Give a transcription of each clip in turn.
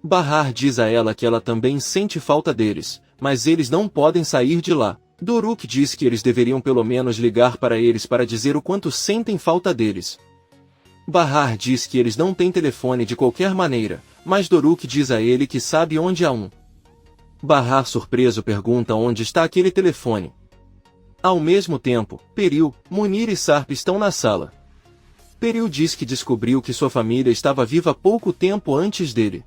Bahar diz a ela que ela também sente falta deles, mas eles não podem sair de lá. Doruk diz que eles deveriam pelo menos ligar para eles para dizer o quanto sentem falta deles. Bahar diz que eles não têm telefone de qualquer maneira, mas Doruk diz a ele que sabe onde há um. Bahar, surpreso, pergunta onde está aquele telefone. Ao mesmo tempo, Peril, Munir e Sarp estão na sala. Peril diz que descobriu que sua família estava viva pouco tempo antes dele.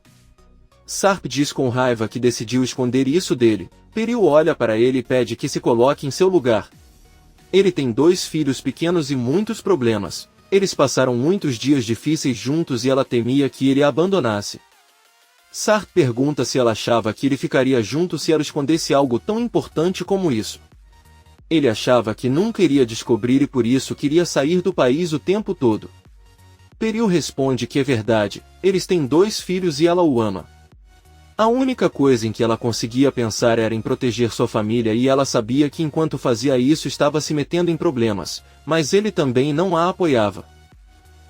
Sarp diz com raiva que decidiu esconder isso dele. Peril olha para ele e pede que se coloque em seu lugar. Ele tem 2 filhos pequenos e muitos problemas. Eles passaram muitos dias difíceis juntos e ela temia que ele a abandonasse. Sarp pergunta se ela achava que ele ficaria junto se ela escondesse algo tão importante como isso. Ele achava que nunca iria descobrir e por isso queria sair do país o tempo todo. Peril responde que é verdade, eles têm 2 filhos e ela o ama. A única coisa em que ela conseguia pensar era em proteger sua família e ela sabia que enquanto fazia isso estava se metendo em problemas, mas ele também não a apoiava.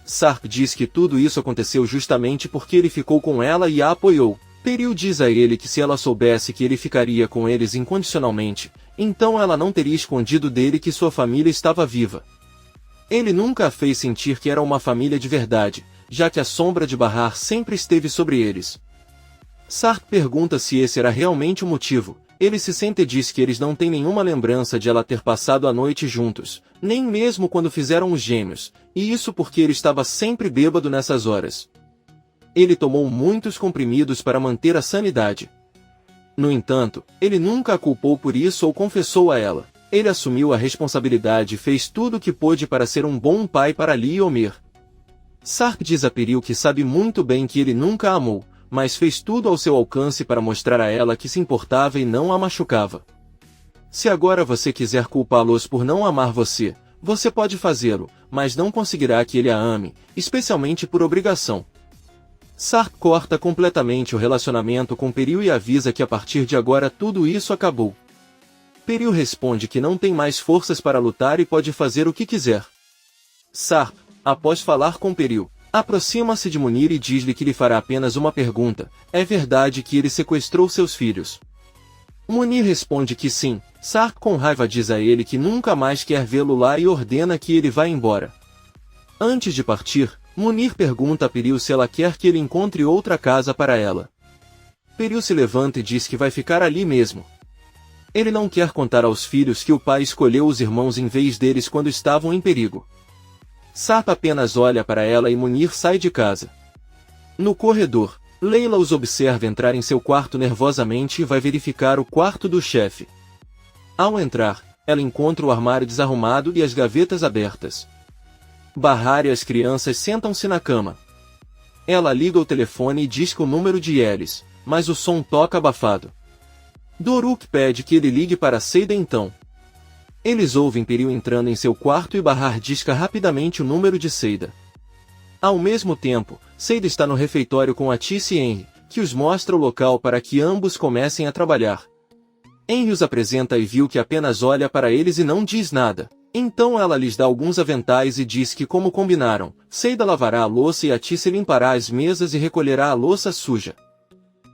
Sarp diz que tudo isso aconteceu justamente porque ele ficou com ela e a apoiou. Peril diz a ele que se ela soubesse que ele ficaria com eles incondicionalmente, então ela não teria escondido dele que sua família estava viva. Ele nunca a fez sentir que era uma família de verdade, já que a sombra de Bahar sempre esteve sobre eles. Sarp pergunta se esse era realmente o motivo. Ele se sente e diz que eles não têm nenhuma lembrança de ela ter passado a noite juntos, nem mesmo quando fizeram os gêmeos, e isso porque ele estava sempre bêbado nessas horas. Ele tomou muitos comprimidos para manter a sanidade. No entanto, ele nunca a culpou por isso ou confessou a ela. Ele assumiu a responsabilidade e fez tudo o que pôde para ser um bom pai para Lee e Omer. Sarp diz a Peril que sabe muito bem que ele nunca a amou, mas fez tudo ao seu alcance para mostrar a ela que se importava e não a machucava. Se agora você quiser culpá-los por não amar você, você pode fazê-lo, mas não conseguirá que ele a ame, especialmente por obrigação. Sarp corta completamente o relacionamento com Peril e avisa que a partir de agora tudo isso acabou. Peril responde que não tem mais forças para lutar e pode fazer o que quiser. Sarp, após falar com Peril, aproxima-se de Munir e diz-lhe que lhe fará apenas uma pergunta: é verdade que ele sequestrou seus filhos? Munir responde que sim. Sarp com raiva diz a ele que nunca mais quer vê-lo lá e ordena que ele vá embora. Antes de partir, Munir pergunta a Peril se ela quer que ele encontre outra casa para ela. Peril se levanta e diz que vai ficar ali mesmo. Ele não quer contar aos filhos que o pai escolheu os irmãos em vez deles quando estavam em perigo. Sarp apenas olha para ela e Munir sai de casa. No corredor, Leila os observa entrar em seu quarto nervosamente e vai verificar o quarto do chefe. Ao entrar, ela encontra o armário desarrumado e as gavetas abertas. Bahar e as crianças sentam-se na cama. Ela liga o telefone e diz que o número de Yelis, mas o som toca abafado. Doruk pede que ele ligue para Seida então. Eles ouvem Peril entrando em seu quarto e Bahar disca rapidamente o número de Seida. Ao mesmo tempo, Seida está no refeitório com Atice e Henry, que os mostra o local para que ambos comecem a trabalhar. Henry os apresenta e viu que apenas olha para eles e não diz nada. Então ela lhes dá alguns aventais e diz que como combinaram, Seida lavará a louça e Atice limpará as mesas e recolherá a louça suja.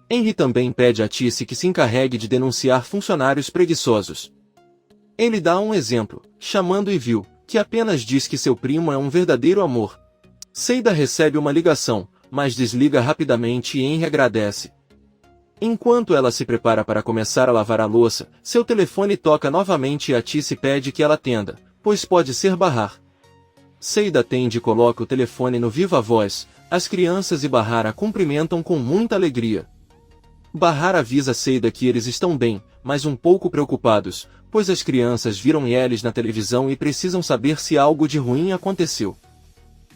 Henry também pede a Atice que se encarregue de denunciar funcionários preguiçosos. Ele dá um exemplo, chamando Evil, que apenas diz que seu primo é um verdadeiro amor. Seida recebe uma ligação, mas desliga rapidamente e Henry agradece. Enquanto ela se prepara para começar a lavar a louça, seu telefone toca novamente e Atice pede que ela atenda, pois pode ser Bahar. Seida atende e coloca o telefone no viva voz. As crianças e Bahar a cumprimentam com muita alegria. Bahar avisa Seida que eles estão bem, mas um pouco preocupados, pois as crianças viram Yelis na televisão e precisam saber se algo de ruim aconteceu.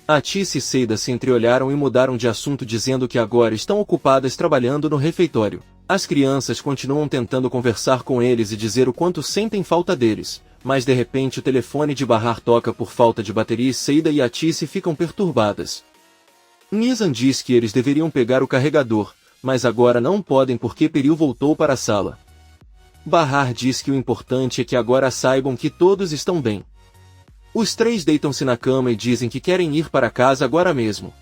Atice e Seida se entreolharam e mudaram de assunto dizendo que agora estão ocupadas trabalhando no refeitório. As crianças continuam tentando conversar com eles e dizer o quanto sentem falta deles, mas de repente o telefone de Bahar toca por falta de bateria e Seida e Atice ficam perturbadas. Nizam diz que eles deveriam pegar o carregador, mas agora não podem porque Peril voltou para a sala. Bahar diz que o importante é que agora saibam que todos estão bem. Os três deitam-se na cama e dizem que querem ir para casa agora mesmo.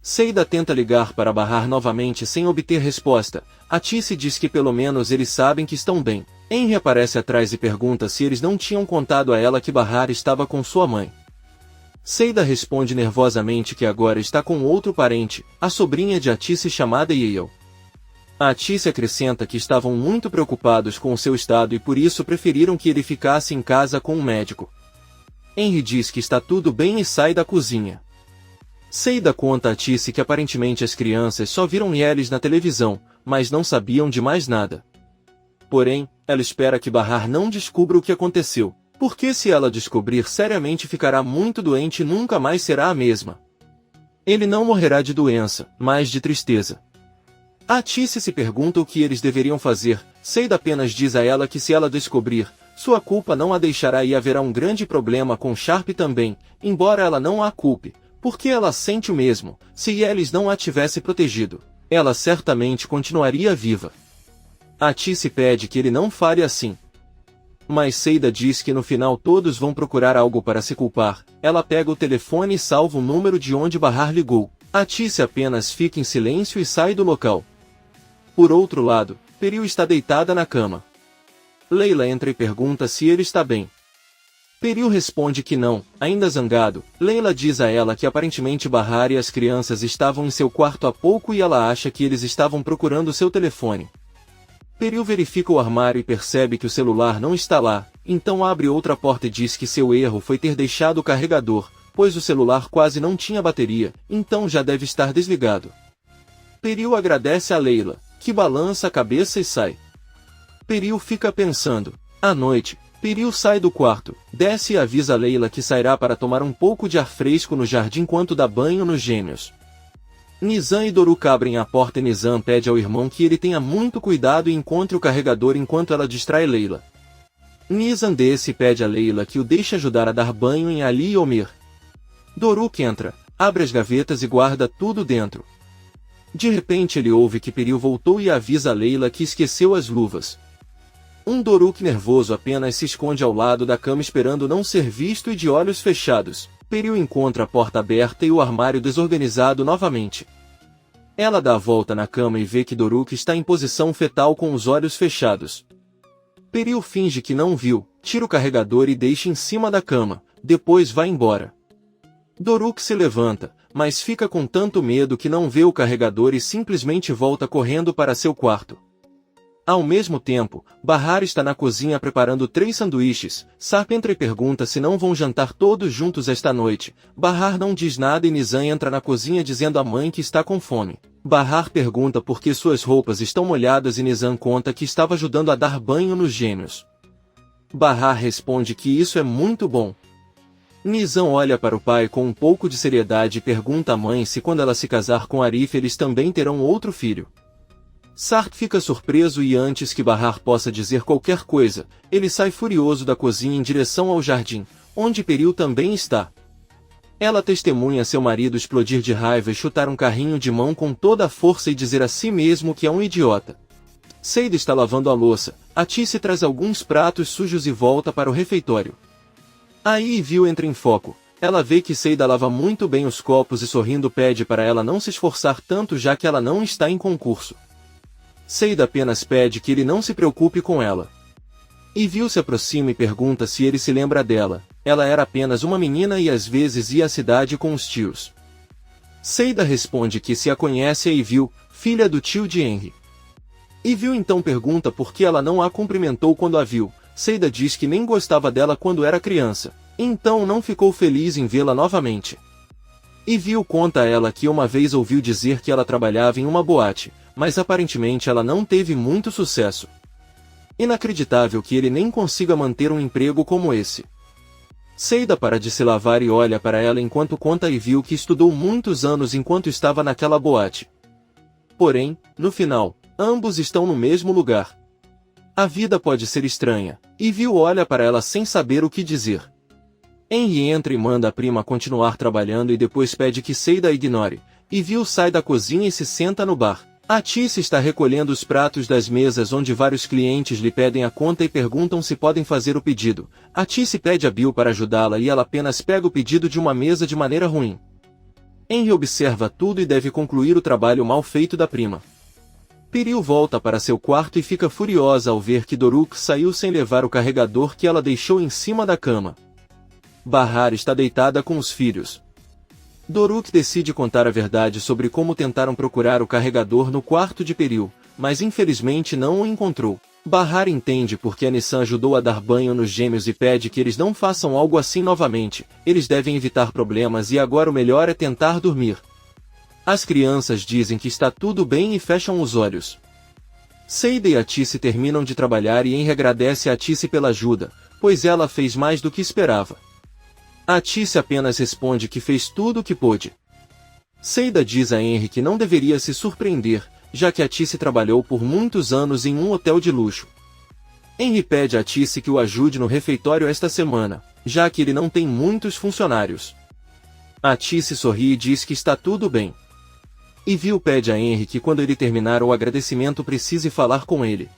Seida tenta ligar para Bahar novamente sem obter resposta. Atice diz que pelo menos eles sabem que estão bem. Henry aparece atrás e pergunta se eles não tinham contado a ela que Bahar estava com sua mãe. Seida responde nervosamente que agora está com outro parente, a sobrinha de Atice chamada Yale. Atice acrescenta que estavam muito preocupados com o seu estado e por isso preferiram que ele ficasse em casa com um médico. Henry diz que está tudo bem e sai da cozinha. Seida conta a Atice que aparentemente as crianças só viram eles na televisão, mas não sabiam de mais nada. Porém, ela espera que Bahar não descubra o que aconteceu, porque se ela descobrir seriamente ficará muito doente e nunca mais será a mesma. Ele não morrerá de doença, mas de tristeza. Atice se pergunta o que eles deveriam fazer. Seida apenas diz a ela que se ela descobrir, sua culpa não a deixará e haverá um grande problema com Sharp também, embora ela não a culpe. Porque ela sente o mesmo, se Ellis não a tivesse protegido, ela certamente continuaria viva. Atice pede que ele não fale assim. Mas Seida diz que no final todos vão procurar algo para se culpar. Ela pega o telefone e salva o número de onde Bahar ligou. Atice apenas fica em silêncio e sai do local. Por outro lado, Peril está deitada na cama. Leila entra e pergunta se ele está bem. Peril responde que não, ainda zangado. Leila diz a ela que aparentemente Bahar e as crianças estavam em seu quarto há pouco e ela acha que eles estavam procurando seu telefone. Peril verifica o armário e percebe que o celular não está lá, então abre outra porta e diz que seu erro foi ter deixado o carregador, pois o celular quase não tinha bateria, então já deve estar desligado. Peril agradece a Leila, que balança a cabeça e sai. Peril fica pensando. À noite, Peril sai do quarto, desce e avisa Leila que sairá para tomar um pouco de ar fresco no jardim enquanto dá banho nos gêmeos. Nizam e Doruk abrem a porta e Nizam pede ao irmão que ele tenha muito cuidado e encontre o carregador enquanto ela distrai Leila. Nizam desce e pede a Leila que o deixe ajudar a dar banho em Ali e Omer. Doruk entra, abre as gavetas e guarda tudo dentro. De repente ele ouve que Peril voltou e avisa a Leila que esqueceu as luvas. Doruk nervoso apenas se esconde ao lado da cama esperando não ser visto e de olhos fechados. Peril encontra a porta aberta e o armário desorganizado novamente. Ela dá a volta na cama e vê que Doruk está em posição fetal com os olhos fechados. Peril finge que não viu, tira o carregador e deixa em cima da cama, depois vai embora. Doruk se levanta, mas fica com tanto medo que não vê o carregador e simplesmente volta correndo para seu quarto. Ao mesmo tempo, Bahar está na cozinha preparando 3 sanduíches. Sarp entra e pergunta se não vão jantar todos juntos esta noite. Bahar não diz nada e Nizam entra na cozinha dizendo à mãe que está com fome. Bahar pergunta por que suas roupas estão molhadas e Nizam conta que estava ajudando a dar banho nos gêmeos. Bahar responde que isso é muito bom. Nizam olha para o pai com um pouco de seriedade e pergunta à mãe se quando ela se casar com Arif eles também terão outro filho. Sark fica surpreso e antes que Bahar possa dizer qualquer coisa, ele sai furioso da cozinha em direção ao jardim, onde Peril também está. Ela testemunha seu marido explodir de raiva e chutar um carrinho de mão com toda a força e dizer a si mesmo que é um idiota. Seida está lavando a louça, Atice traz alguns pratos sujos e volta para o refeitório. Aí Yvil entra em foco. Ela vê que Seida lava muito bem os copos e sorrindo pede para ela não se esforçar tanto já que ela não está em concurso. Seida apenas pede que ele não se preocupe com ela. Yvil se aproxima e pergunta se ele se lembra dela. Ela era apenas uma menina e às vezes ia à cidade com os tios. Seida responde que se a conhece é Yvil, filha do tio de Henry. Yvil então pergunta por que ela não a cumprimentou quando a viu. Seida diz que nem gostava dela quando era criança, então não ficou feliz em vê-la novamente. Yvil conta a ela que uma vez ouviu dizer que ela trabalhava em uma boate, mas aparentemente ela não teve muito sucesso. Inacreditável que ele nem consiga manter um emprego como esse. Seida para de se lavar e olha para ela enquanto conta a Yvil que estudou muitos anos enquanto estava naquela boate. Porém, no final, ambos estão no mesmo lugar. A vida pode ser estranha. Yvil olha para ela sem saber o que dizer. Henry entra e manda a prima continuar trabalhando e depois pede que Seida a ignore. Yvil sai da cozinha e se senta no bar. Atice está recolhendo os pratos das mesas onde vários clientes lhe pedem a conta e perguntam se podem fazer o pedido. Atice pede a Bill para ajudá-la e ela apenas pega o pedido de uma mesa de maneira ruim. Henry observa tudo e deve concluir o trabalho mal feito da prima. Peril volta para seu quarto e fica furiosa ao ver que Doruk saiu sem levar o carregador que ela deixou em cima da cama. Bahar está deitada com os filhos. Doruk decide contar a verdade sobre como tentaram procurar o carregador no quarto de Peril, mas infelizmente não o encontrou. Bahar entende porque a Nissan ajudou a dar banho nos gêmeos e pede que eles não façam algo assim novamente. Eles devem evitar problemas e agora o melhor é tentar dormir. As crianças dizem que está tudo bem e fecham os olhos. Seida e Atice terminam de trabalhar e Henry agradece a Atice pela ajuda, pois ela fez mais do que esperava. Atice apenas responde que fez tudo o que pôde. Seida diz a Henry que não deveria se surpreender, já que Atice trabalhou por muitos anos em um hotel de luxo. Henry pede a Atice que o ajude no refeitório esta semana, já que ele não tem muitos funcionários. Atice sorri e diz que está tudo bem. Evil pede a Henry que quando ele terminar o agradecimento precise falar com ele.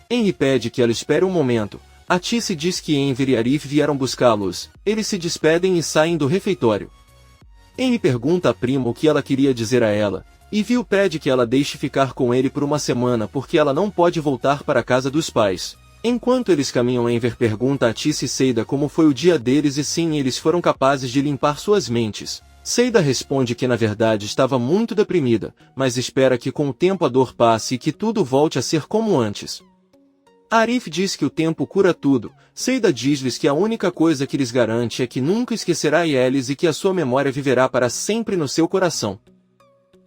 Henry pede que ela espere um momento. Atice diz que Enver e Arif vieram buscá-los. Eles se despedem e saem do refeitório. Henry pergunta à prima o que ela queria dizer a ela. Evil pede que ela deixe ficar com ele por uma semana porque ela não pode voltar para a casa dos pais. Enquanto eles caminham, Enver pergunta a Atice e Seida como foi o dia deles e sim eles foram capazes de limpar suas mentes. Seida responde que na verdade estava muito deprimida, mas espera que com o tempo a dor passe e que tudo volte a ser como antes. Arif diz que o tempo cura tudo. Seida diz-lhes que a única coisa que lhes garante é que nunca esquecerá eles e que a sua memória viverá para sempre no seu coração.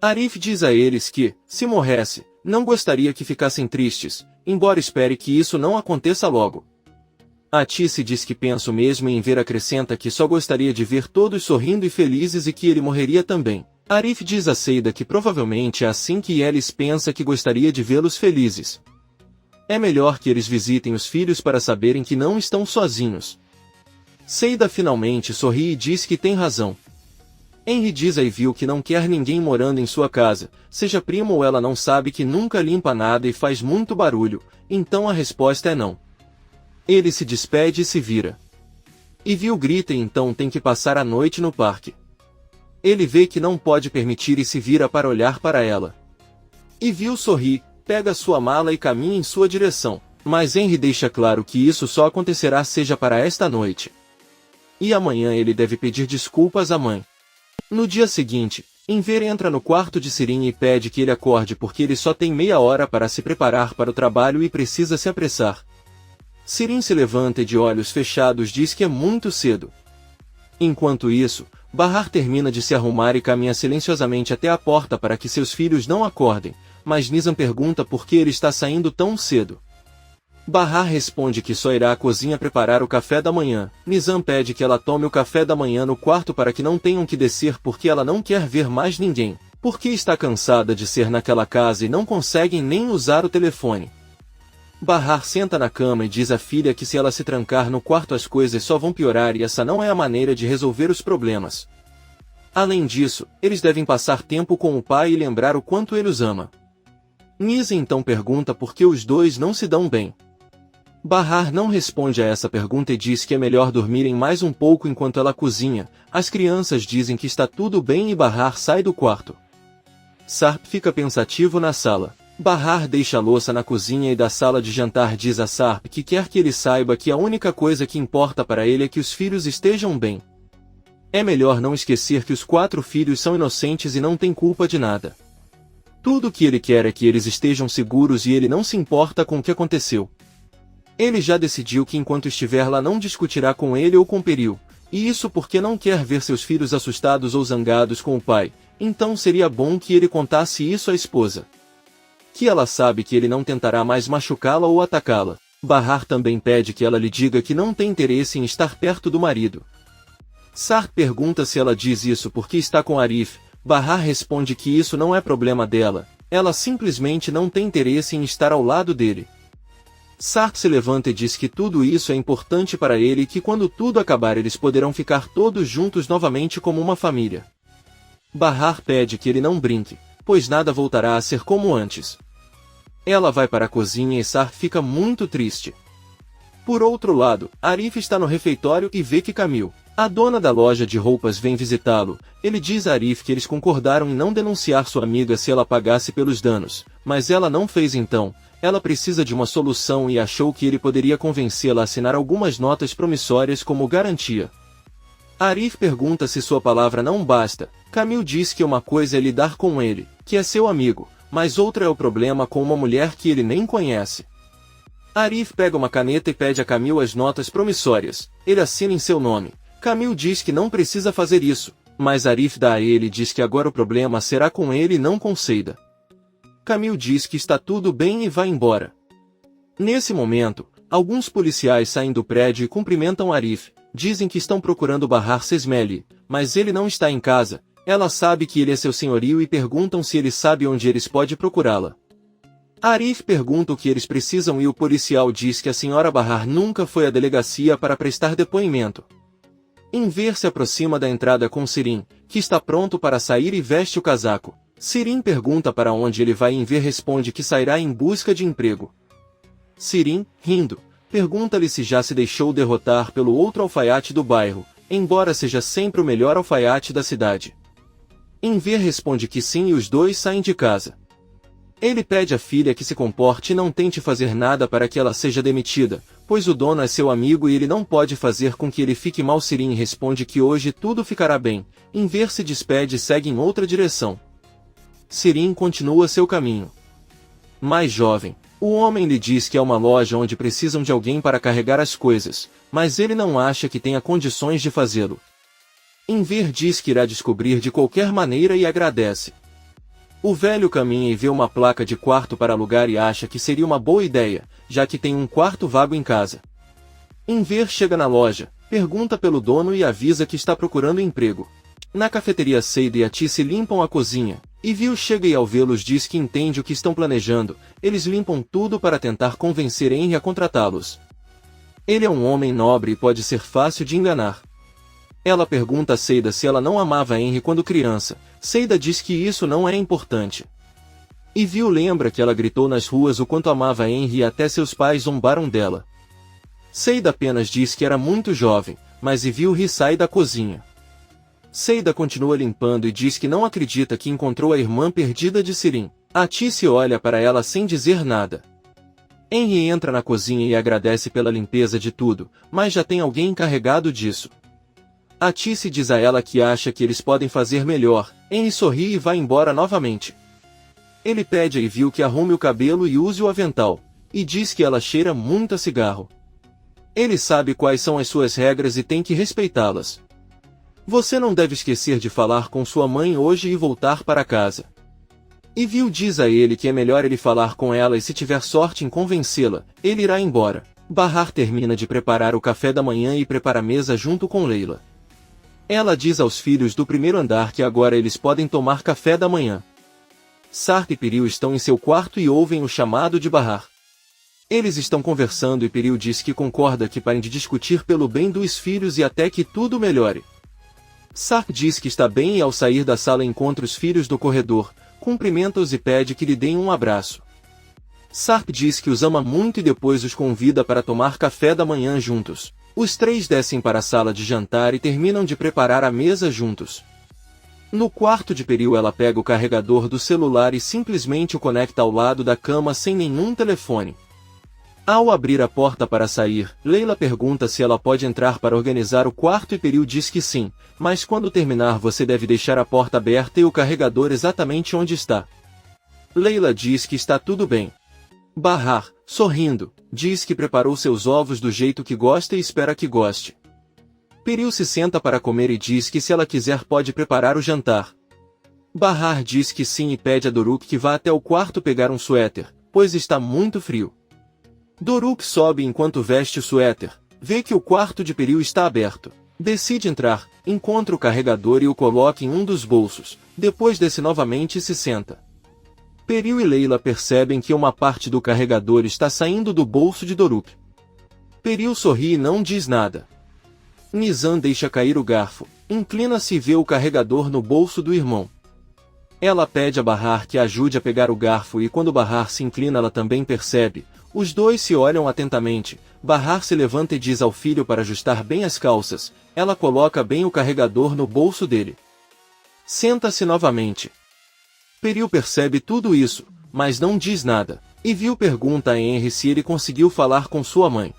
Arif diz a eles que, se morresse, não gostaria que ficassem tristes, embora espere que isso não aconteça logo. Atice diz que pensa o mesmo em ver, acrescenta que só gostaria de ver todos sorrindo e felizes e que ele morreria também. Arif diz a Seida que provavelmente é assim que Elis pensa que gostaria de vê-los felizes. É melhor que eles visitem os filhos para saberem que não estão sozinhos. Seida finalmente sorri e diz que tem razão. Henry diz a Evil que não quer ninguém morando em sua casa, seja primo ou ela não sabe que nunca limpa nada e faz muito barulho, então a resposta é não. Ele se despede e se vira. Evil grita e então tem que passar a noite no parque. Ele vê que não pode permitir e se vira para olhar para ela. Evil sorri, pega sua mala e caminha em sua direção, mas Henry deixa claro que isso só acontecerá seja para esta noite. E amanhã ele deve pedir desculpas à mãe. No dia seguinte, Enver entra no quarto de Sirin e pede que ele acorde porque ele só tem meia hora para se preparar para o trabalho e precisa se apressar. Sirin se levanta e de olhos fechados diz que é muito cedo. Enquanto isso, Bahar termina de se arrumar e caminha silenciosamente até a porta para que seus filhos não acordem, mas Nizam pergunta por que ele está saindo tão cedo. Bahar responde que só irá à cozinha preparar o café da manhã. Nizam pede que ela tome o café da manhã no quarto para que não tenham que descer porque ela não quer ver mais ninguém, porque está cansada de ser naquela casa e não conseguem nem usar o telefone. Bahar senta na cama e diz à filha que se ela se trancar no quarto as coisas só vão piorar e essa não é a maneira de resolver os problemas. Além disso, eles devem passar tempo com o pai e lembrar o quanto ele os ama. Nizam então pergunta por que os dois não se dão bem. Bahar não responde a essa pergunta e diz que é melhor dormirem mais um pouco enquanto ela cozinha. As crianças dizem que está tudo bem e Bahar sai do quarto. Sarp fica pensativo na sala. Bahar deixa a louça na cozinha e da sala de jantar diz a Sarp que quer que ele saiba que a única coisa que importa para ele é que os filhos estejam bem. É melhor não esquecer que os 4 filhos são inocentes e não têm culpa de nada. Tudo o que ele quer é que eles estejam seguros e ele não se importa com o que aconteceu. Ele já decidiu que enquanto estiver lá não discutirá com ele ou com Peril, e isso porque não quer ver seus filhos assustados ou zangados com o pai, então seria bom que ele contasse isso à esposa. Que ela sabe que ele não tentará mais machucá-la ou atacá-la. Bahar também pede que ela lhe diga que não tem interesse em estar perto do marido. Sarp pergunta se ela diz isso porque está com Arif. Bahar responde que isso não é problema dela, ela simplesmente não tem interesse em estar ao lado dele. Sarp se levanta e diz que tudo isso é importante para ele e que quando tudo acabar eles poderão ficar todos juntos novamente como uma família. Bahar pede que ele não brinque, pois nada voltará a ser como antes. Ela vai para a cozinha e Sarp fica muito triste. Por outro lado, Arif está no refeitório e vê que Camille, a dona da loja de roupas, vem visitá-lo. Ele diz a Arif que eles concordaram em não denunciar sua amiga se ela pagasse pelos danos, mas ela não fez então. Ela precisa de uma solução e achou que ele poderia convencê-la a assinar algumas notas promissórias como garantia. Arif pergunta se sua palavra não basta. Camille diz que uma coisa é lidar com ele, que é seu amigo, mas outra é o problema com uma mulher que ele nem conhece. Arif pega uma caneta e pede a Camille as notas promissórias. Ele assina em seu nome. Camille diz que não precisa fazer isso, mas Arif dá a ele e diz que agora o problema será com ele e não com Seida. Camille diz que está tudo bem e vai embora. Nesse momento, alguns policiais saem do prédio e cumprimentam Arif. Dizem que estão procurando Bahar Sesmeli, mas ele não está em casa. Ela sabe que ele é seu senhorio e perguntam se ele sabe onde eles podem procurá-la. Arif pergunta o que eles precisam e o policial diz que a senhora Bahar nunca foi à delegacia para prestar depoimento. Enver se aproxima da entrada com Sirin, que está pronto para sair e veste o casaco. Sirin pergunta para onde ele vai e Enver responde que sairá em busca de emprego. Sirin, rindo, pergunta-lhe se já se deixou derrotar pelo outro alfaiate do bairro, embora seja sempre o melhor alfaiate da cidade. Enver responde que sim e os dois saem de casa. Ele pede à filha que se comporte e não tente fazer nada para que ela seja demitida, pois o dono é seu amigo e ele não pode fazer com que ele fique mal. Sirin responde que hoje tudo ficará bem. Enver se despede e segue em outra direção. Sirin continua seu caminho. Mais jovem, o homem lhe diz que é uma loja onde precisam de alguém para carregar as coisas, mas ele não acha que tenha condições de fazê-lo. Enver diz que irá descobrir de qualquer maneira e agradece. O velho caminha e vê uma placa de quarto para alugar e acha que seria uma boa ideia, já que tem um quarto vago em casa. Enver chega na loja, pergunta pelo dono e avisa que está procurando emprego. Na cafeteria, Seida e Ati se limpam a cozinha, e Viu chega e ao vê-los diz que entende o que estão planejando. Eles limpam tudo para tentar convencer Henry a contratá-los. Ele é um homem nobre e pode ser fácil de enganar. Ela pergunta a Seida se ela não amava Henry quando criança. Seida diz que isso não é importante. E Viu lembra que ela gritou nas ruas o quanto amava Henry e até seus pais zombaram dela. Seida apenas diz que era muito jovem, mas Viu ri e sai da cozinha. Seida continua limpando e diz que não acredita que encontrou a irmã perdida de Sirin. Ati se olha para ela sem dizer nada. Henry entra na cozinha e agradece pela limpeza de tudo, mas já tem alguém encarregado disso. Ati se diz a ela que acha que eles podem fazer melhor. Henry sorri e vai embora novamente. Ele pede a Viu que arrume o cabelo e use o avental, e diz que ela cheira muito a cigarro. Ele sabe quais são as suas regras e tem que respeitá-las. Você não deve esquecer de falar com sua mãe hoje e voltar para casa. E Viu diz a ele que é melhor ele falar com ela e se tiver sorte em convencê-la, ele irá embora. Bahar termina de preparar o café da manhã e prepara a mesa junto com Leila. Ela diz aos filhos do primeiro andar que agora eles podem tomar café da manhã. Sarp e Piril estão em seu quarto e ouvem o chamado de Bahar. Eles estão conversando e Piril diz que concorda que parem de discutir pelo bem dos filhos e até que tudo melhore. Sarp diz que está bem e ao sair da sala encontra os filhos do corredor, cumprimenta-os e pede que lhe deem um abraço. Sarp diz que os ama muito e depois os convida para tomar café da manhã juntos. Os três descem para a sala de jantar e terminam de preparar a mesa juntos. No quarto de Piril ela pega o carregador do celular e simplesmente o conecta ao lado da cama sem nenhum telefone. Ao abrir a porta para sair, Leila pergunta se ela pode entrar para organizar o quarto e Piril diz que sim, mas quando terminar você deve deixar a porta aberta e o carregador exatamente onde está. Leila diz que está tudo bem. Bahar, sorrindo, diz que preparou seus ovos do jeito que gosta e espera que goste. Piril se senta para comer e diz que se ela quiser pode preparar o jantar. Bahar diz que sim e pede a Doruk que vá até o quarto pegar um suéter, pois está muito frio. Doruk sobe enquanto veste o suéter, vê que o quarto de Piril está aberto. Decide entrar, encontra o carregador e o coloca em um dos bolsos, depois desce novamente e se senta. Piril e Leila percebem que uma parte do carregador está saindo do bolso de Doruk. Piril sorri e não diz nada. Nizam deixa cair o garfo, inclina-se e vê o carregador no bolso do irmão. Ela pede a Bahar que a ajude a pegar o garfo e quando Bahar se inclina ela também percebe. Os dois se olham atentamente. Bahar se levanta e diz ao filho para ajustar bem as calças. Ela coloca bem o carregador no bolso dele. Senta-se novamente. Peril percebe tudo isso, mas não diz nada. Evil pergunta a Henry se ele conseguiu falar com sua mãe.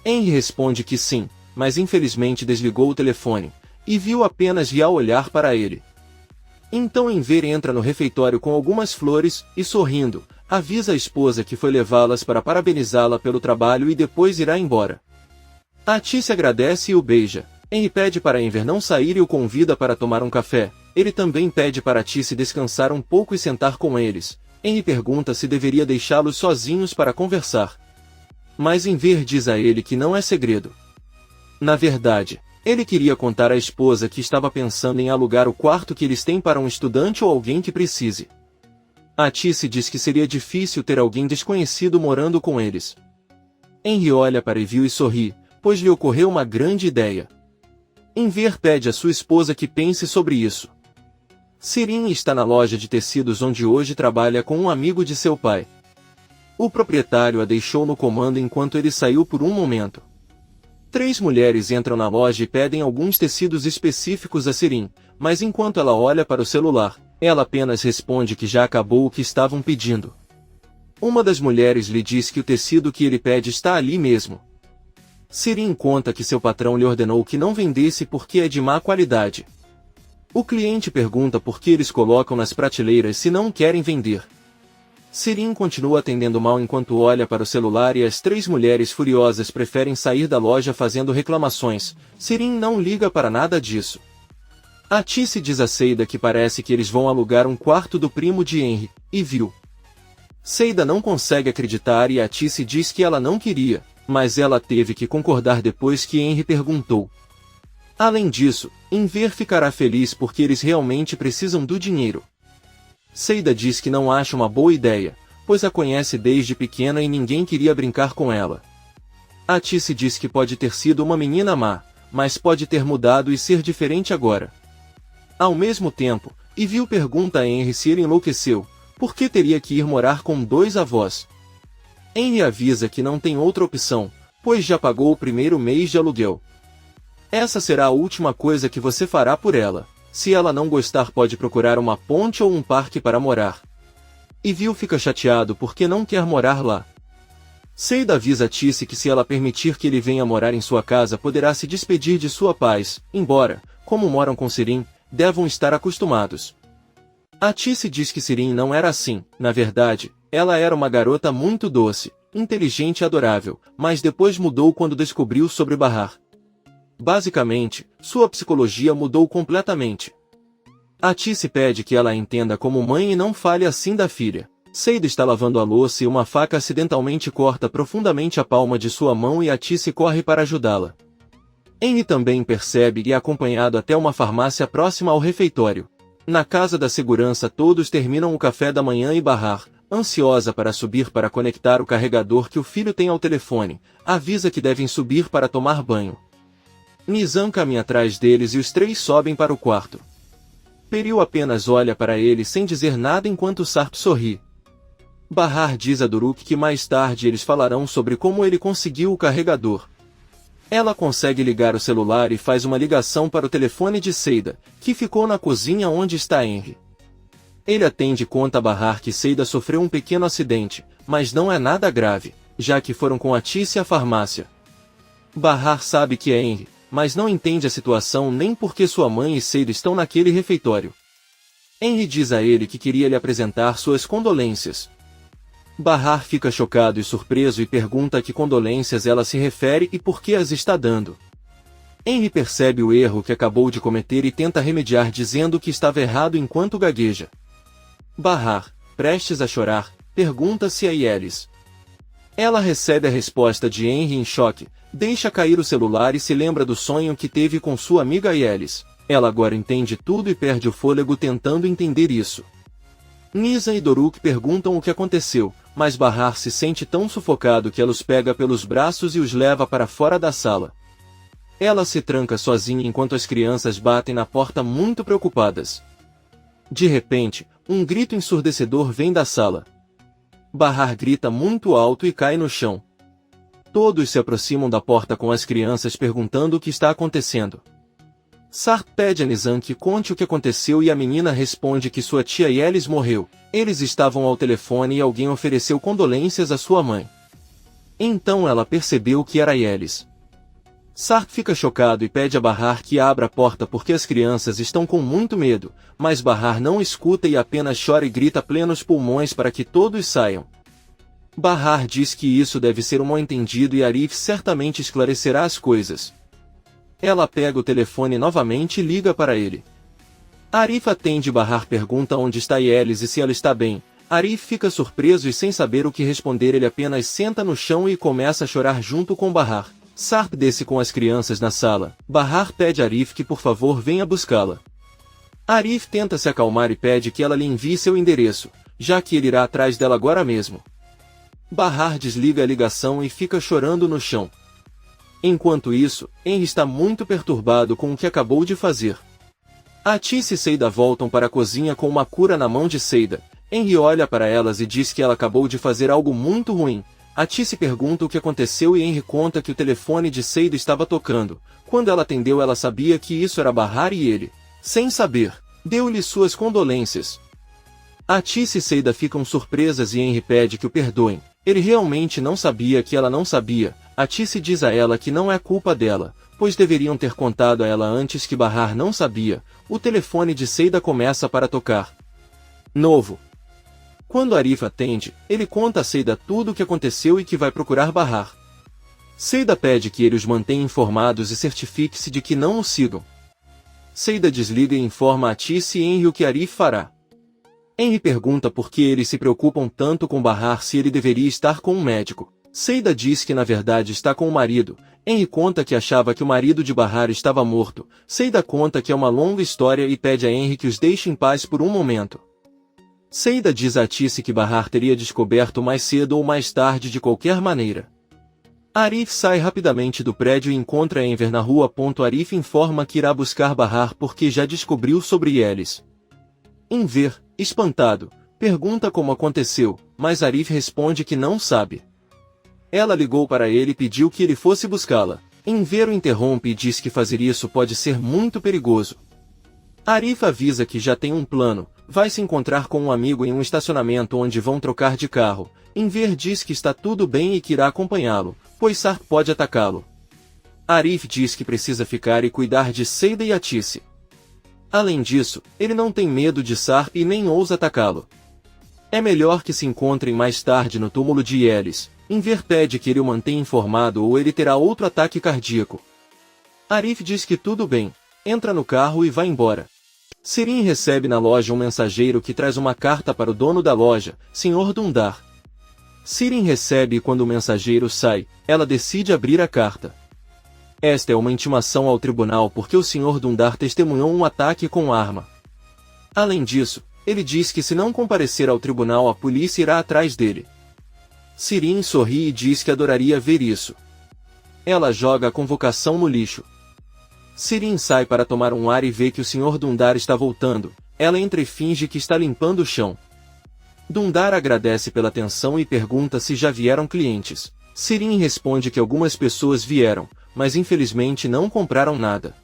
Henry responde que sim, mas infelizmente desligou o telefone. Evil apenas ri ao olhar para ele. Então Enver entra no refeitório com algumas flores e, sorrindo, avisa a esposa que foi levá-las para parabenizá-la pelo trabalho e depois irá embora. A Tice agradece e o beija. Henry pede para Enver não sair e o convida para tomar um café. Ele também pede para Tice descansar um pouco e sentar com eles. Henry pergunta se deveria deixá-los sozinhos para conversar. Mas Enver diz a ele que não é segredo. Na verdade, ele queria contar à esposa que estava pensando em alugar o quarto que eles têm para um estudante ou alguém que precise. A Tice diz que seria difícil ter alguém desconhecido morando com eles. Henry olha para Evil e sorri, pois lhe ocorreu uma grande ideia. Enver pede à sua esposa que pense sobre isso. Sirin está na loja de tecidos onde hoje trabalha com um amigo de seu pai. O proprietário a deixou no comando enquanto ele saiu por um momento. 3 mulheres entram na loja e pedem alguns tecidos específicos a Sirin, mas enquanto ela olha para o celular, ela apenas responde que já acabou o que estavam pedindo. Uma das mulheres lhe diz que o tecido que ele pede está ali mesmo. Sirin conta que seu patrão lhe ordenou que não vendesse porque é de má qualidade. O cliente pergunta por que eles colocam nas prateleiras se não querem vender. Sirin continua atendendo mal enquanto olha para o celular e as 3 mulheres furiosas preferem sair da loja fazendo reclamações. Sirin não liga para nada disso. A Tice diz a Seida que parece que eles vão alugar um quarto do primo de Henry, Evil. Seida não consegue acreditar e a Tice diz que ela não queria, mas ela teve que concordar depois que Henry perguntou. Além disso, Enver ficará feliz porque eles realmente precisam do dinheiro. Seida diz que não acha uma boa ideia, pois a conhece desde pequena e ninguém queria brincar com ela. A Tice diz que pode ter sido uma menina má, mas pode ter mudado e ser diferente agora. Ao mesmo tempo, Evil pergunta a Henry se ele enlouqueceu, por que teria que ir morar com 2 avós. Henry avisa que não tem outra opção, pois já pagou o primeiro mês de aluguel. Essa será a última coisa que você fará por ela. Se ela não gostar, pode procurar uma ponte ou um parque para morar. Evil fica chateado porque não quer morar lá. Seida avisa a Tice que se ela permitir que ele venha morar em sua casa poderá se despedir de sua paz, embora, como moram com Sirin, devam estar acostumados. A Tice diz que Sirin não era assim, na verdade, ela era uma garota muito doce, inteligente e adorável, mas depois mudou quando descobriu sobre Bahar. Basicamente, sua psicologia mudou completamente. A Tice pede que ela a entenda como mãe e não fale assim da filha. Seida está lavando a louça e uma faca acidentalmente corta profundamente a palma de sua mão e a Tice corre para ajudá-la. Henry também percebe e é acompanhado até uma farmácia próxima ao refeitório. Na casa da segurança todos terminam o café da manhã e Bahar, ansiosa para subir para conectar o carregador que o filho tem ao telefone, avisa que devem subir para tomar banho. Nizam caminha atrás deles e os 3 sobem para o quarto. Peril apenas olha para ele sem dizer nada enquanto Sarp sorri. Bahar diz a Duruk que mais tarde eles falarão sobre como ele conseguiu o carregador. Ela consegue ligar o celular e faz uma ligação para o telefone de Seida, que ficou na cozinha onde está Henry. Ele atende e conta a Bahar que Seida sofreu um pequeno acidente, mas não é nada grave, já que foram com a Tice à farmácia. Bahar sabe que é Henry, mas não entende a situação nem porque sua mãe e Seida estão naquele refeitório. Henry diz a ele que queria lhe apresentar suas condolências. Bahar fica chocado e surpreso e pergunta a que condolências ela se refere e por que as está dando. Henry percebe o erro que acabou de cometer e tenta remediar dizendo que estava errado enquanto gagueja. Bahar, prestes a chorar, pergunta se é Yelis. Ela recebe a resposta de Henry em choque, deixa cair o celular e se lembra do sonho que teve com sua amiga Yelis. Ela agora entende tudo e perde o fôlego tentando entender isso. Nizam e Duruk perguntam o que aconteceu, mas Bahar se sente tão sufocado que ela os pega pelos braços e os leva para fora da sala. Ela se tranca sozinha enquanto as crianças batem na porta muito preocupadas. De repente, um grito ensurdecedor vem da sala. Bahar grita muito alto e cai no chão. Todos se aproximam da porta com as crianças perguntando o que está acontecendo. Sarp pede a Nizam que conte o que aconteceu e a menina responde que sua tia Yelis morreu. Eles estavam ao telefone e alguém ofereceu condolências à sua mãe. Então ela percebeu que era Yelis. Sarp fica chocado e pede a Bahar que abra a porta porque as crianças estão com muito medo, mas Bahar não escuta e apenas chora e grita a plenos pulmões para que todos saiam. Bahar diz que isso deve ser um mal-entendido e Arif certamente esclarecerá as coisas. Ela pega o telefone novamente e liga para ele. Arif atende e Bahar pergunta onde está Yelis e se ela está bem. Arif fica surpreso e sem saber o que responder ele apenas senta no chão e começa a chorar junto com Bahar. Sarp desce com as crianças na sala. Bahar pede a Arif que por favor venha buscá-la. Arif tenta se acalmar e pede que ela lhe envie seu endereço, já que ele irá atrás dela agora mesmo. Bahar desliga a ligação e fica chorando no chão. Enquanto isso, Henry está muito perturbado com o que acabou de fazer. Atis e Seida voltam para a cozinha com uma cura na mão de Seida. Henry olha para elas e diz que ela acabou de fazer algo muito ruim. Atis pergunta o que aconteceu e Henry conta que o telefone de Seida estava tocando. Quando ela atendeu, ela sabia que isso era Bahar e ele, sem saber, deu-lhe suas condolências. Atis e Seida ficam surpresas e Henry pede que o perdoem. Ele realmente não sabia que ela não sabia. Atis diz a ela que não é culpa dela, pois deveriam ter contado a ela antes que Bahar não sabia. O telefone de Seida começa para tocar. Novo. Quando Arif atende, ele conta a Seida tudo o que aconteceu e que vai procurar Bahar. Seida pede que ele os mantenha informados e certifique-se de que não o sigam. Seida desliga e informa a Atis e Henry o que Arif fará. Henry pergunta por que eles se preocupam tanto com Bahar se ele deveria estar com um médico. Seida diz que na verdade está com o marido. Henry conta que achava que o marido de Bahar estava morto. Seida conta que é uma longa história e pede a Henry que os deixe em paz por um momento. Seida diz a Atis que Bahar teria descoberto mais cedo ou mais tarde de qualquer maneira. Arif sai rapidamente do prédio e encontra Enver na rua. Arif informa que irá buscar Bahar porque já descobriu sobre Yelis. Enver, espantado, pergunta como aconteceu, mas Arif responde que não sabe. Ela ligou para ele e pediu que ele fosse buscá-la. Enver o interrompe e diz que fazer isso pode ser muito perigoso. Arif avisa que já tem um plano, vai se encontrar com um amigo em um estacionamento onde vão trocar de carro. Enver diz que está tudo bem e que irá acompanhá-lo, pois Sarp pode atacá-lo. Arif diz que precisa ficar e cuidar de Seida e Atis. Além disso, ele não tem medo de Sarp e nem ousa atacá-lo. É melhor que se encontrem mais tarde no túmulo de Yelis. Enver pede que ele o mantenha informado ou ele terá outro ataque cardíaco. Arif diz que tudo bem, entra no carro e vai embora. Sirin recebe na loja um mensageiro que traz uma carta para o dono da loja, Sr. Dundar. Sirin recebe e quando o mensageiro sai, ela decide abrir a carta. Esta é uma intimação ao tribunal porque o Sr. Dundar testemunhou um ataque com arma. Além disso, ele diz que se não comparecer ao tribunal a polícia irá atrás dele. Sirin sorri e diz que adoraria ver isso. Ela joga a convocação no lixo. Sirin sai para tomar um ar e vê que o Sr. Dundar está voltando. Ela entra e finge que está limpando o chão. Dundar agradece pela atenção e pergunta se já vieram clientes. Sirin responde que algumas pessoas vieram, mas infelizmente não compraram nada.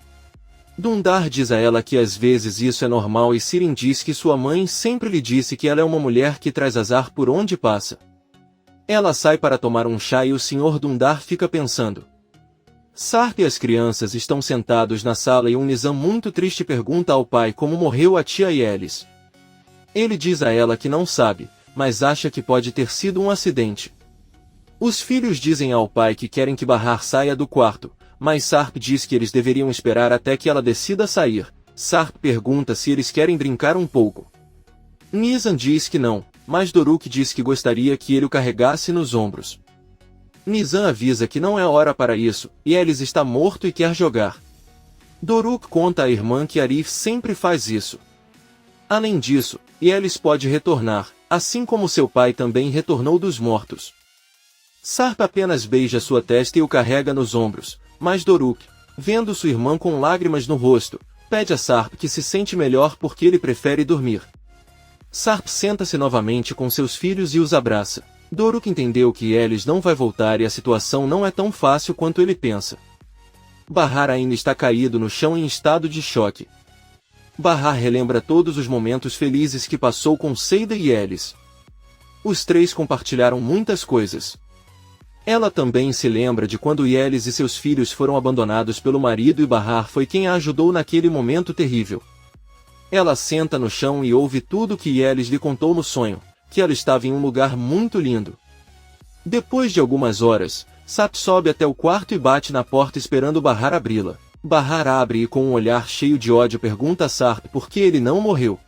Dundar diz a ela que às vezes isso é normal e Sirin diz que sua mãe sempre lhe disse que ela é uma mulher que traz azar por onde passa. Ela sai para tomar um chá e o Sr. Dundar fica pensando. Sarp e as crianças estão sentados na sala e um Nizam muito triste pergunta ao pai como morreu a tia Yelis. Ele diz a ela que não sabe, mas acha que pode ter sido um acidente. Os filhos dizem ao pai que querem que Bahar saia do quarto, mas Sarp diz que eles deveriam esperar até que ela decida sair. Sarp pergunta se eles querem brincar um pouco. Nizam diz que não, mas Doruk diz que gostaria que ele o carregasse nos ombros. Nizam avisa que não é hora para isso, e Yelis está morto e quer jogar. Doruk conta à irmã que Arif sempre faz isso. Além disso, Yelis pode retornar, assim como seu pai também retornou dos mortos. Sarp apenas beija sua testa e o carrega nos ombros, mas Doruk, vendo sua irmã com lágrimas no rosto, pede a Sarp que se sente melhor porque ele prefere dormir. Sarp senta-se novamente com seus filhos e os abraça. Doruk entendeu que Elis não vai voltar e a situação não é tão fácil quanto ele pensa. Bahar ainda está caído no chão em estado de choque. Bahar relembra todos os momentos felizes que passou com Seida e Elis. Os três compartilharam muitas coisas. Ela também se lembra de quando Elis e seus filhos foram abandonados pelo marido e Bahar foi quem a ajudou naquele momento terrível. Ela senta no chão e ouve tudo que Elis lhe contou no sonho, que ela estava em um lugar muito lindo. Depois de algumas horas, Sarp sobe até o quarto e bate na porta esperando Bahar abri-la. Bahar abre e com um olhar cheio de ódio pergunta a Sarp por que ele não morreu.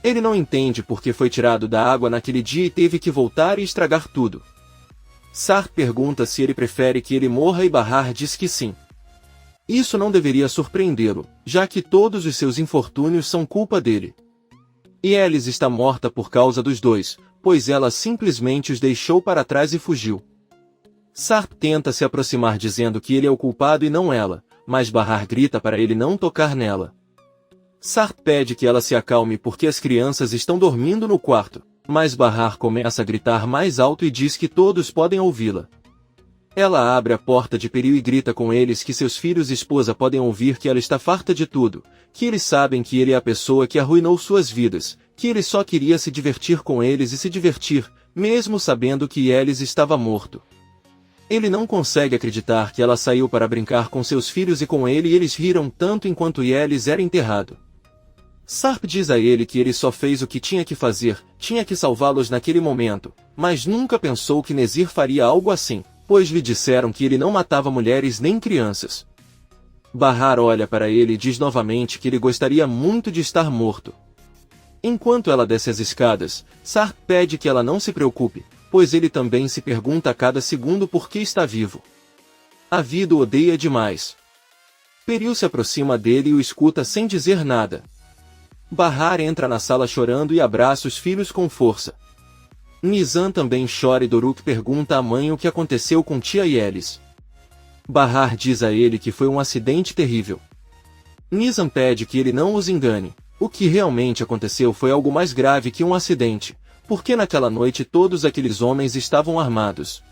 Ele não entende porque foi tirado da água naquele dia e teve que voltar e estragar tudo. Sarp pergunta se ele prefere que ele morra e Bahar diz que sim. Isso não deveria surpreendê-lo, já que todos os seus infortúnios são culpa dele. E Elis está morta por causa dos dois, pois ela simplesmente os deixou para trás e fugiu. Sarp tenta se aproximar dizendo que ele é o culpado e não ela, mas Bahar grita para ele não tocar nela. Sarp pede que ela se acalme porque as crianças estão dormindo no quarto, mas Bahar começa a gritar mais alto e diz que todos podem ouvi-la. Ela abre a porta de Peril e grita com eles que seus filhos e esposa podem ouvir que ela está farta de tudo, que eles sabem que ele é a pessoa que arruinou suas vidas, que ele só queria se divertir com eles e se divertir, mesmo sabendo que Elis estava morto. Ele não consegue acreditar que ela saiu para brincar com seus filhos e com ele e eles riram tanto enquanto Elis era enterrado. Sarp diz a ele que ele só fez o que tinha que fazer, tinha que salvá-los naquele momento, mas nunca pensou que Nezir faria algo assim, pois lhe disseram que ele não matava mulheres nem crianças. Bahar olha para ele e diz novamente que ele gostaria muito de estar morto. Enquanto ela desce as escadas, Sarp pede que ela não se preocupe, pois ele também se pergunta a cada segundo por que está vivo. A vida o odeia demais. Peril se aproxima dele e o escuta sem dizer nada. Bahar entra na sala chorando e abraça os filhos com força. Nizam também chora e Doruk pergunta à mãe o que aconteceu com tia Elis. Bahar diz a ele que foi um acidente terrível. Nizam pede que ele não os engane. O que realmente aconteceu foi algo mais grave que um acidente, porque naquela noite todos aqueles homens estavam armados.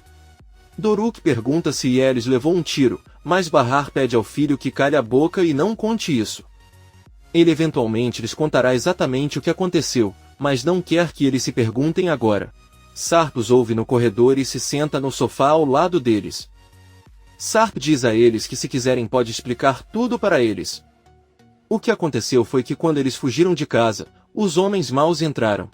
Doruk pergunta se Elis levou um tiro, mas Bahar pede ao filho que calhe a boca e não conte isso. Ele eventualmente lhes contará exatamente o que aconteceu, mas não quer que eles se perguntem agora. Sarp os ouve no corredor e se senta no sofá ao lado deles. Sarp diz a eles que se quiserem pode explicar tudo para eles. O que aconteceu foi que quando eles fugiram de casa, os homens maus entraram.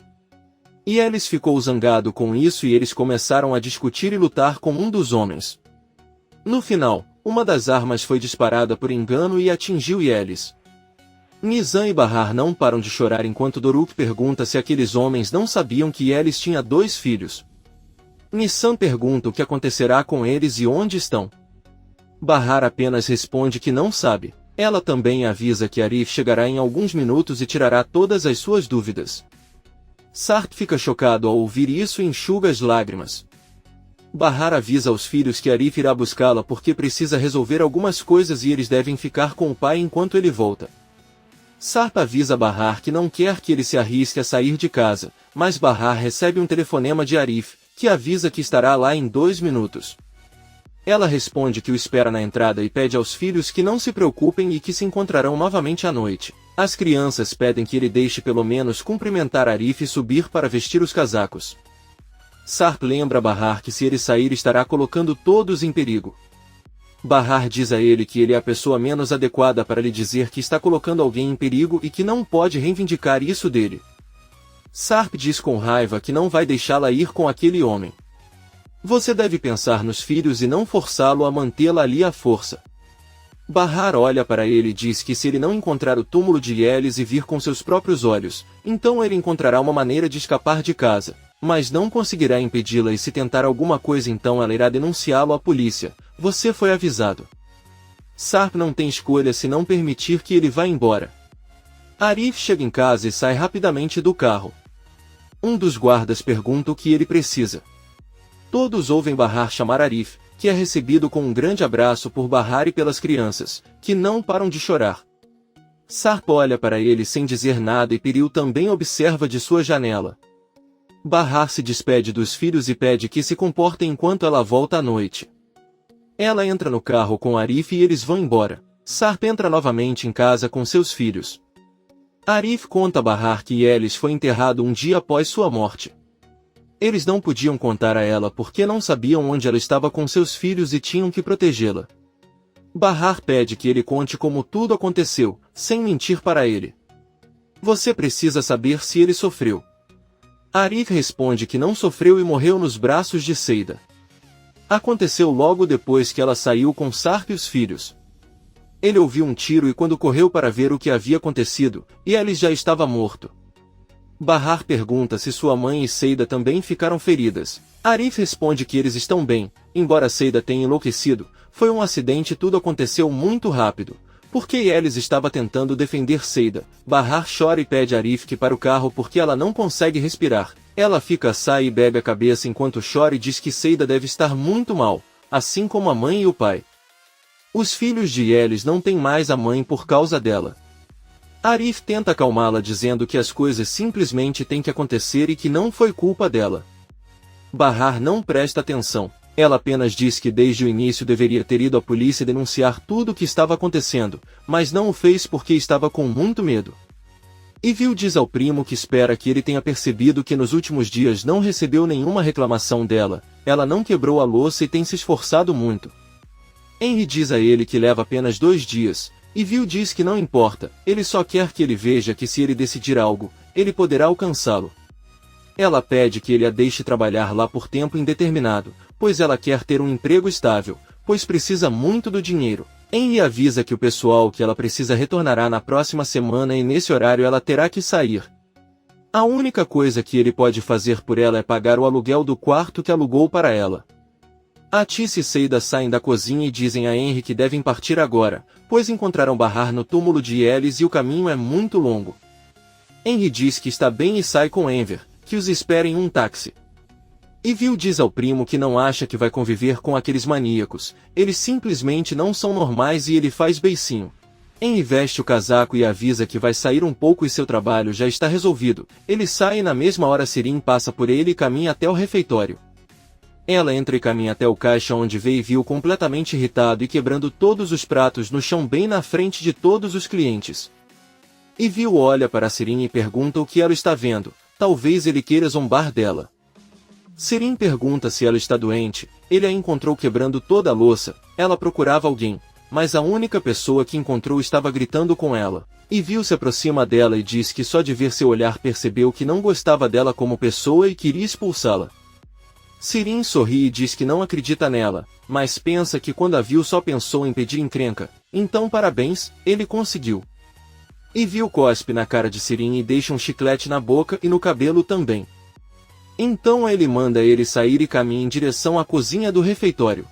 E Elis ficou zangado com isso e eles começaram a discutir e lutar com um dos homens. No final, uma das armas foi disparada por engano e atingiu Elis. Nizam e Bahar não param de chorar enquanto Doruk pergunta se aqueles homens não sabiam que Elis tinha 2 filhos. Nizam pergunta o que acontecerá com eles e onde estão. Bahar apenas responde que não sabe. Ela também avisa que Arif chegará em alguns minutos e tirará todas as suas dúvidas. Sarp fica chocado ao ouvir isso e enxuga as lágrimas. Bahar avisa aos filhos que Arif irá buscá-la porque precisa resolver algumas coisas e eles devem ficar com o pai enquanto ele volta. Sarp avisa Bahar que não quer que ele se arrisque a sair de casa, mas Bahar recebe um telefonema de Arif, que avisa que estará lá em 2 minutos. Ela responde que o espera na entrada e pede aos filhos que não se preocupem e que se encontrarão novamente à noite. As crianças pedem que ele deixe pelo menos cumprimentar Arif e subir para vestir os casacos. Sarp lembra Bahar que se ele sair estará colocando todos em perigo. Bahar diz a ele que ele é a pessoa menos adequada para lhe dizer que está colocando alguém em perigo e que não pode reivindicar isso dele. Sarp diz com raiva que não vai deixá-la ir com aquele homem. Você deve pensar nos filhos e não forçá-lo a mantê-la ali à força. Bahar olha para ele e diz que se ele não encontrar o túmulo de Elis e vir com seus próprios olhos, então ele encontrará uma maneira de escapar de casa, mas não conseguirá impedi-la e se tentar alguma coisa então ela irá denunciá-lo à polícia. Você foi avisado. Sarp não tem escolha se não permitir que ele vá embora. Arif chega em casa e sai rapidamente do carro. Um dos guardas pergunta o que ele precisa. Todos ouvem Bahar chamar Arif, que é recebido com um grande abraço por Bahar e pelas crianças, que não param de chorar. Sarp olha para ele sem dizer nada e Peril também observa de sua janela. Bahar se despede dos filhos e pede que se comportem enquanto ela volta à noite. Ela entra no carro com Arif e eles vão embora. Sarp entra novamente em casa com seus filhos. Arif conta a Bahar que Yelis foi enterrado um dia após sua morte. Eles não podiam contar a ela porque não sabiam onde ela estava com seus filhos e tinham que protegê-la. Bahar pede que ele conte como tudo aconteceu, sem mentir para ele. Você precisa saber se ele sofreu. Arif responde que não sofreu e morreu nos braços de Seida. Aconteceu logo depois que ela saiu com Sarp e os filhos. Ele ouviu um tiro e quando correu para ver o que havia acontecido, Yelis já estava morto. Bahar pergunta se sua mãe e Seida também ficaram feridas. Arif responde que eles estão bem, embora Seida tenha enlouquecido, foi um acidente e tudo aconteceu muito rápido. Porque Yelis estava tentando defender Seida, Bahar chora e pede a Arif que para o carro porque ela não consegue respirar. Ela fica sai e bebe a cabeça enquanto chora e diz que Seida deve estar muito mal, assim como a mãe e o pai. Os filhos de Yelis não têm mais a mãe por causa dela. Arif tenta acalmá-la dizendo que as coisas simplesmente têm que acontecer e que não foi culpa dela. Bahar não presta atenção. Ela apenas diz que desde o início deveria ter ido à polícia denunciar tudo o que estava acontecendo, mas não o fez porque estava com muito medo. Ivil diz ao primo que espera que ele tenha percebido que nos últimos dias não recebeu nenhuma reclamação dela, ela não quebrou a louça e tem se esforçado muito. Henry diz a ele que leva apenas 2 dias, Ivil diz que não importa, ele só quer que ele veja que se ele decidir algo, ele poderá alcançá-lo. Ela pede que ele a deixe trabalhar lá por tempo indeterminado, pois ela quer ter um emprego estável, pois precisa muito do dinheiro. Henry avisa que o pessoal que ela precisa retornará na próxima semana e nesse horário ela terá que sair. A única coisa que ele pode fazer por ela é pagar o aluguel do quarto que alugou para ela. Atis e Seida saem da cozinha e dizem a Henry que devem partir agora, pois encontraram Bahar no túmulo de Yelis e o caminho é muito longo. Henry diz que está bem e sai com Enver, que os espera em um táxi. Ivil diz ao primo que não acha que vai conviver com aqueles maníacos, eles simplesmente não são normais e ele faz beicinho. Henry veste o casaco e avisa que vai sair um pouco e seu trabalho já está resolvido. Ele sai e na mesma hora Sirin passa por ele e caminha até o refeitório. Ela entra e caminha até o caixa onde vê Ivil completamente irritado e quebrando todos os pratos no chão bem na frente de todos os clientes. Ivil olha para Sirin e pergunta o que ela está vendo, talvez ele queira zombar dela. Sirin pergunta se ela está doente, ele a encontrou quebrando toda a louça, ela procurava alguém, mas a única pessoa que encontrou estava gritando com ela. Ivil se aproxima dela e diz que só de ver seu olhar percebeu que não gostava dela como pessoa e queria expulsá-la. Sirin sorri e diz que não acredita nela, mas pensa que quando a viu só pensou em pedir encrenca, então parabéns, ele conseguiu. Ivil cospe na cara de Sirin e deixa um chiclete na boca e no cabelo também. Então ele manda ele sair e caminha em direção à cozinha do refeitório.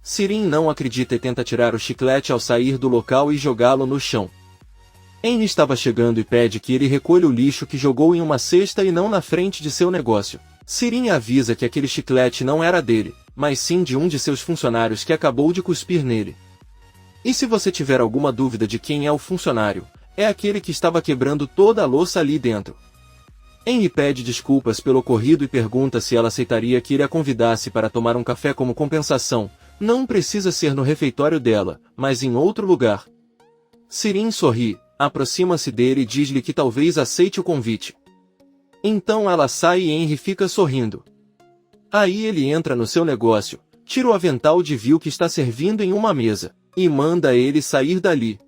Sirin não acredita e tenta tirar o chiclete ao sair do local e jogá-lo no chão. Henry estava chegando e pede que ele recolha o lixo que jogou em uma cesta e não na frente de seu negócio. Sirin avisa que aquele chiclete não era dele, mas sim de um de seus funcionários que acabou de cuspir nele. E se você tiver alguma dúvida de quem é o funcionário, é aquele que estava quebrando toda a louça ali dentro. Henry pede desculpas pelo ocorrido e pergunta se ela aceitaria que ele a convidasse para tomar um café como compensação. Não precisa ser no refeitório dela, mas em outro lugar. Sirin sorri, aproxima-se dele e diz-lhe que talvez aceite o convite. Então ela sai e Henry fica sorrindo. Aí ele entra no seu negócio, tira o avental de Vil que está servindo em uma mesa, e manda ele sair dali.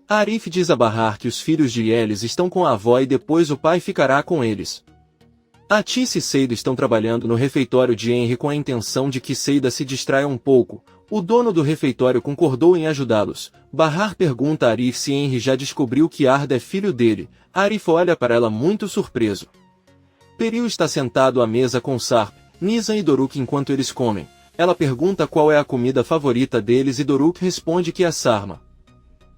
Arif diz a Bahar que os filhos de Yelis estão com a avó e depois o pai ficará com eles. Atis e Seida estão trabalhando no refeitório de Henry com a intenção de que Seida se distraia um pouco. O dono do refeitório concordou em ajudá-los. Bahar pergunta a Arif se Henry já descobriu que Arda é filho dele. Arif olha para ela muito surpreso. Peril está sentado à mesa com Sarp, Nizam e Doruk enquanto eles comem. Ela pergunta qual é a comida favorita deles e Doruk responde que é a sarma.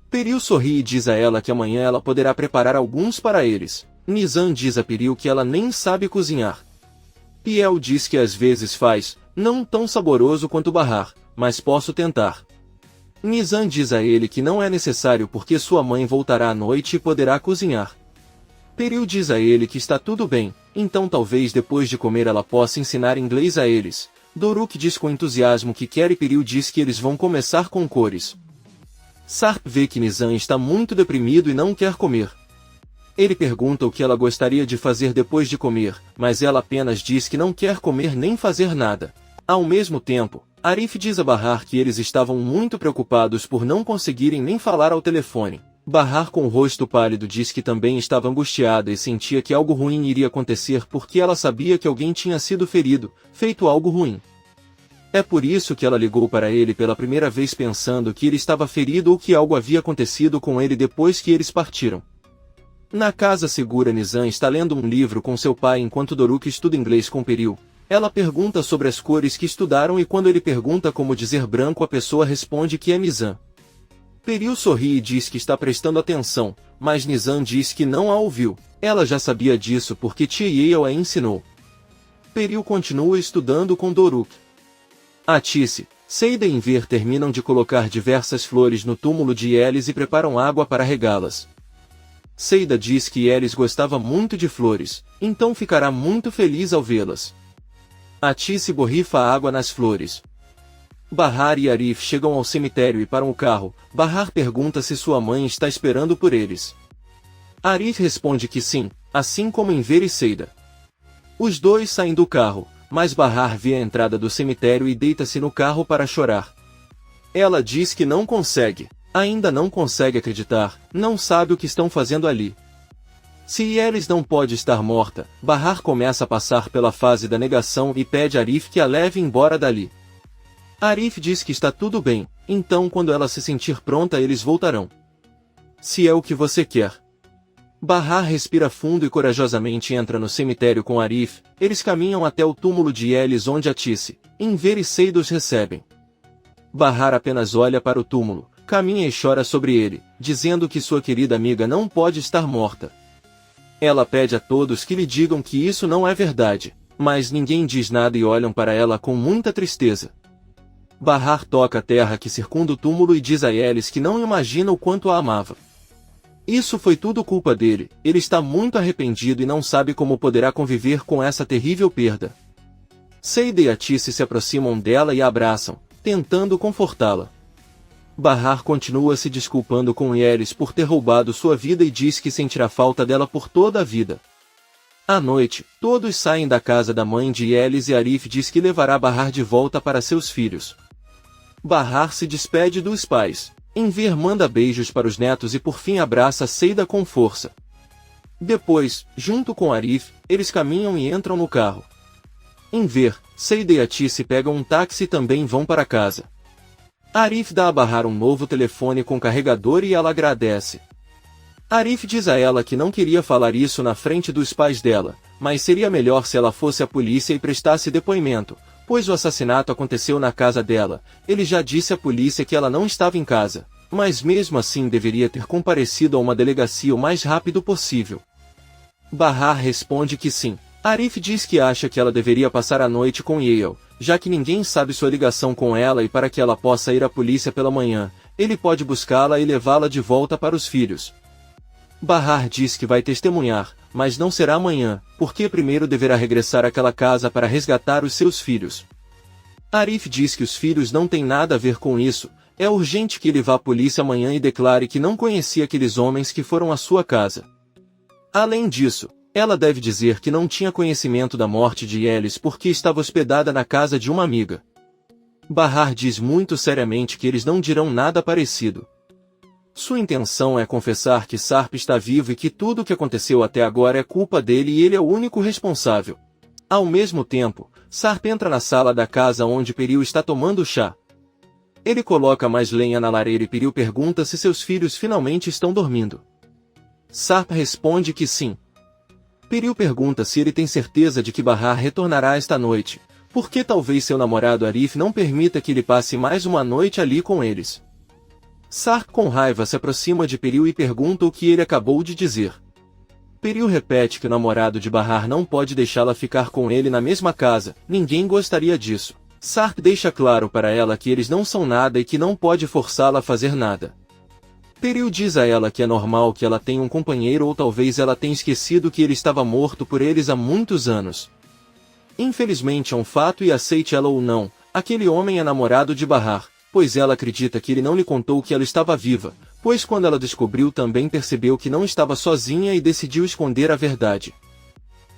Peril sorri e diz a ela que amanhã ela poderá preparar alguns para eles. Nizam diz a Peril que ela nem sabe cozinhar. Piel diz que às vezes faz, não tão saboroso quanto Bahar, mas posso tentar. Nizam diz a ele que não é necessário porque sua mãe voltará à noite e poderá cozinhar. Peril diz a ele que está tudo bem, então talvez depois de comer ela possa ensinar inglês a eles. Doruk diz com entusiasmo que quer e Peril diz que eles vão começar com cores. Sarp vê que Nizam está muito deprimido e não quer comer. Ele pergunta o que ela gostaria de fazer depois de comer, mas ela apenas diz que não quer comer nem fazer nada. Ao mesmo tempo, Arif diz a Bahar que eles estavam muito preocupados por não conseguirem nem falar ao telefone. Bahar, com o rosto pálido, diz que também estava angustiada e sentia que algo ruim iria acontecer porque ela sabia que alguém tinha sido ferido, feito algo ruim. É por isso que ela ligou para ele pela primeira vez pensando que ele estava ferido ou que algo havia acontecido com ele depois que eles partiram. Na casa segura, Nizam está lendo um livro com seu pai enquanto Doruk estuda inglês com Peril. Ela pergunta sobre as cores que estudaram e quando ele pergunta como dizer branco a pessoa responde que é Nizam. Peril sorri e diz que está prestando atenção, mas Nizam diz que não a ouviu. Ela já sabia disso porque tia Yale a ensinou. Peril continua estudando com Doruk. Atice, Seida e Enver terminam de colocar diversas flores no túmulo de Elis e preparam água para regá-las. Seida diz que Elis gostava muito de flores, então ficará muito feliz ao vê-las. Atice borrifa água nas flores. Bahar e Arif chegam ao cemitério e param o carro. Bahar pergunta se sua mãe está esperando por eles. Arif responde que sim, assim como Enver e Seida. Os dois saem do carro, mas Bahar vê a entrada do cemitério e deita-se no carro para chorar. Ela diz que não consegue, ainda não consegue acreditar, não sabe o que estão fazendo ali. Se Elis não pode estar morta, Bahar começa a passar pela fase da negação e pede a Arif que a leve embora dali. Arif diz que está tudo bem, então quando ela se sentir pronta eles voltarão. Se é o que você quer. Bahar respira fundo e corajosamente entra no cemitério com Arif. Eles caminham até o túmulo de Elis onde Atice, Enver e Seida os recebem. Bahar apenas olha para o túmulo, caminha e chora sobre ele, dizendo que sua querida amiga não pode estar morta. Ela pede a todos que lhe digam que isso não é verdade, mas ninguém diz nada e olham para ela com muita tristeza. Bahar toca a terra que circunda o túmulo e diz a Elis que não imagina o quanto a amava. Isso foi tudo culpa dele, ele está muito arrependido e não sabe como poderá conviver com essa terrível perda. Seida e Atice se aproximam dela e a abraçam, tentando confortá-la. Bahar continua se desculpando com Elis por ter roubado sua vida e diz que sentirá falta dela por toda a vida. À noite, todos saem da casa da mãe de Elis e Arif diz que levará Bahar de volta para seus filhos. Bahar se despede dos pais. Enver manda beijos para os netos e por fim abraça Seida com força. Depois, junto com Arif, eles caminham e entram no carro. Enver, Seida e Atice pegam um táxi e também vão para casa. Arif dá a Bahar um novo telefone com carregador e ela agradece. Arif diz a ela que não queria falar isso na frente dos pais dela, mas seria melhor se ela fosse à polícia e prestasse depoimento, pois o assassinato aconteceu na casa dela. Ele já disse à polícia que ela não estava em casa, mas mesmo assim deveria ter comparecido a uma delegacia o mais rápido possível. Bahar responde que sim. Arif diz que acha que ela deveria passar a noite com Yale, já que ninguém sabe sua ligação com ela e para que ela possa ir à polícia pela manhã, ele pode buscá-la e levá-la de volta para os filhos. Bahar diz que vai testemunhar, mas não será amanhã, porque primeiro deverá regressar àquela casa para resgatar os seus filhos. Arif diz que os filhos não têm nada a ver com isso, é urgente que ele vá à polícia amanhã e declare que não conhecia aqueles homens que foram à sua casa. Além disso, ela deve dizer que não tinha conhecimento da morte de Elis porque estava hospedada na casa de uma amiga. Bahar diz muito seriamente que eles não dirão nada parecido. Sua intenção é confessar que Sarp está vivo e que tudo o que aconteceu até agora é culpa dele e ele é o único responsável. Ao mesmo tempo, Sarp entra na sala da casa onde Peril está tomando chá. Ele coloca mais lenha na lareira e Peril pergunta se seus filhos finalmente estão dormindo. Sarp responde que sim. Peril pergunta se ele tem certeza de que Bahar retornará esta noite, porque talvez seu namorado Arif não permita que ele passe mais uma noite ali com eles. Sarp com raiva se aproxima de Peril e pergunta o que ele acabou de dizer. Peril repete que o namorado de Bahar não pode deixá-la ficar com ele na mesma casa, ninguém gostaria disso. Sark deixa claro para ela que eles não são nada e que não pode forçá-la a fazer nada. Peril diz a ela que é normal que ela tenha um companheiro ou talvez ela tenha esquecido que ele estava morto por eles há muitos anos. Infelizmente é um fato e aceite ela ou não, aquele homem é namorado de Bahar, pois ela acredita que ele não lhe contou que ela estava viva, pois quando ela descobriu também percebeu que não estava sozinha e decidiu esconder a verdade.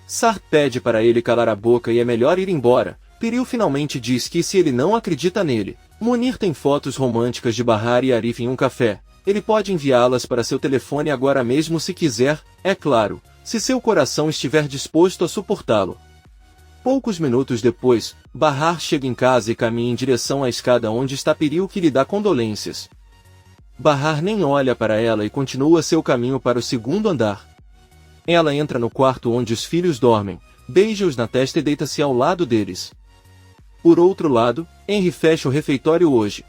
Sark pede para ele calar a boca e é melhor ir embora. Peril finalmente diz que se ele não acredita nele, Munir tem fotos românticas de Bahar e Arif em um café. Ele pode enviá-las para seu telefone agora mesmo se quiser, é claro, se seu coração estiver disposto a suportá-lo. Poucos minutos depois, Bahar chega em casa e caminha em direção à escada onde está Peril que lhe dá condolências. Bahar nem olha para ela e continua seu caminho para o segundo andar. Ela entra no quarto onde os filhos dormem, beija-os na testa e deita-se ao lado deles. Por outro lado, Henry fecha o refeitório hoje.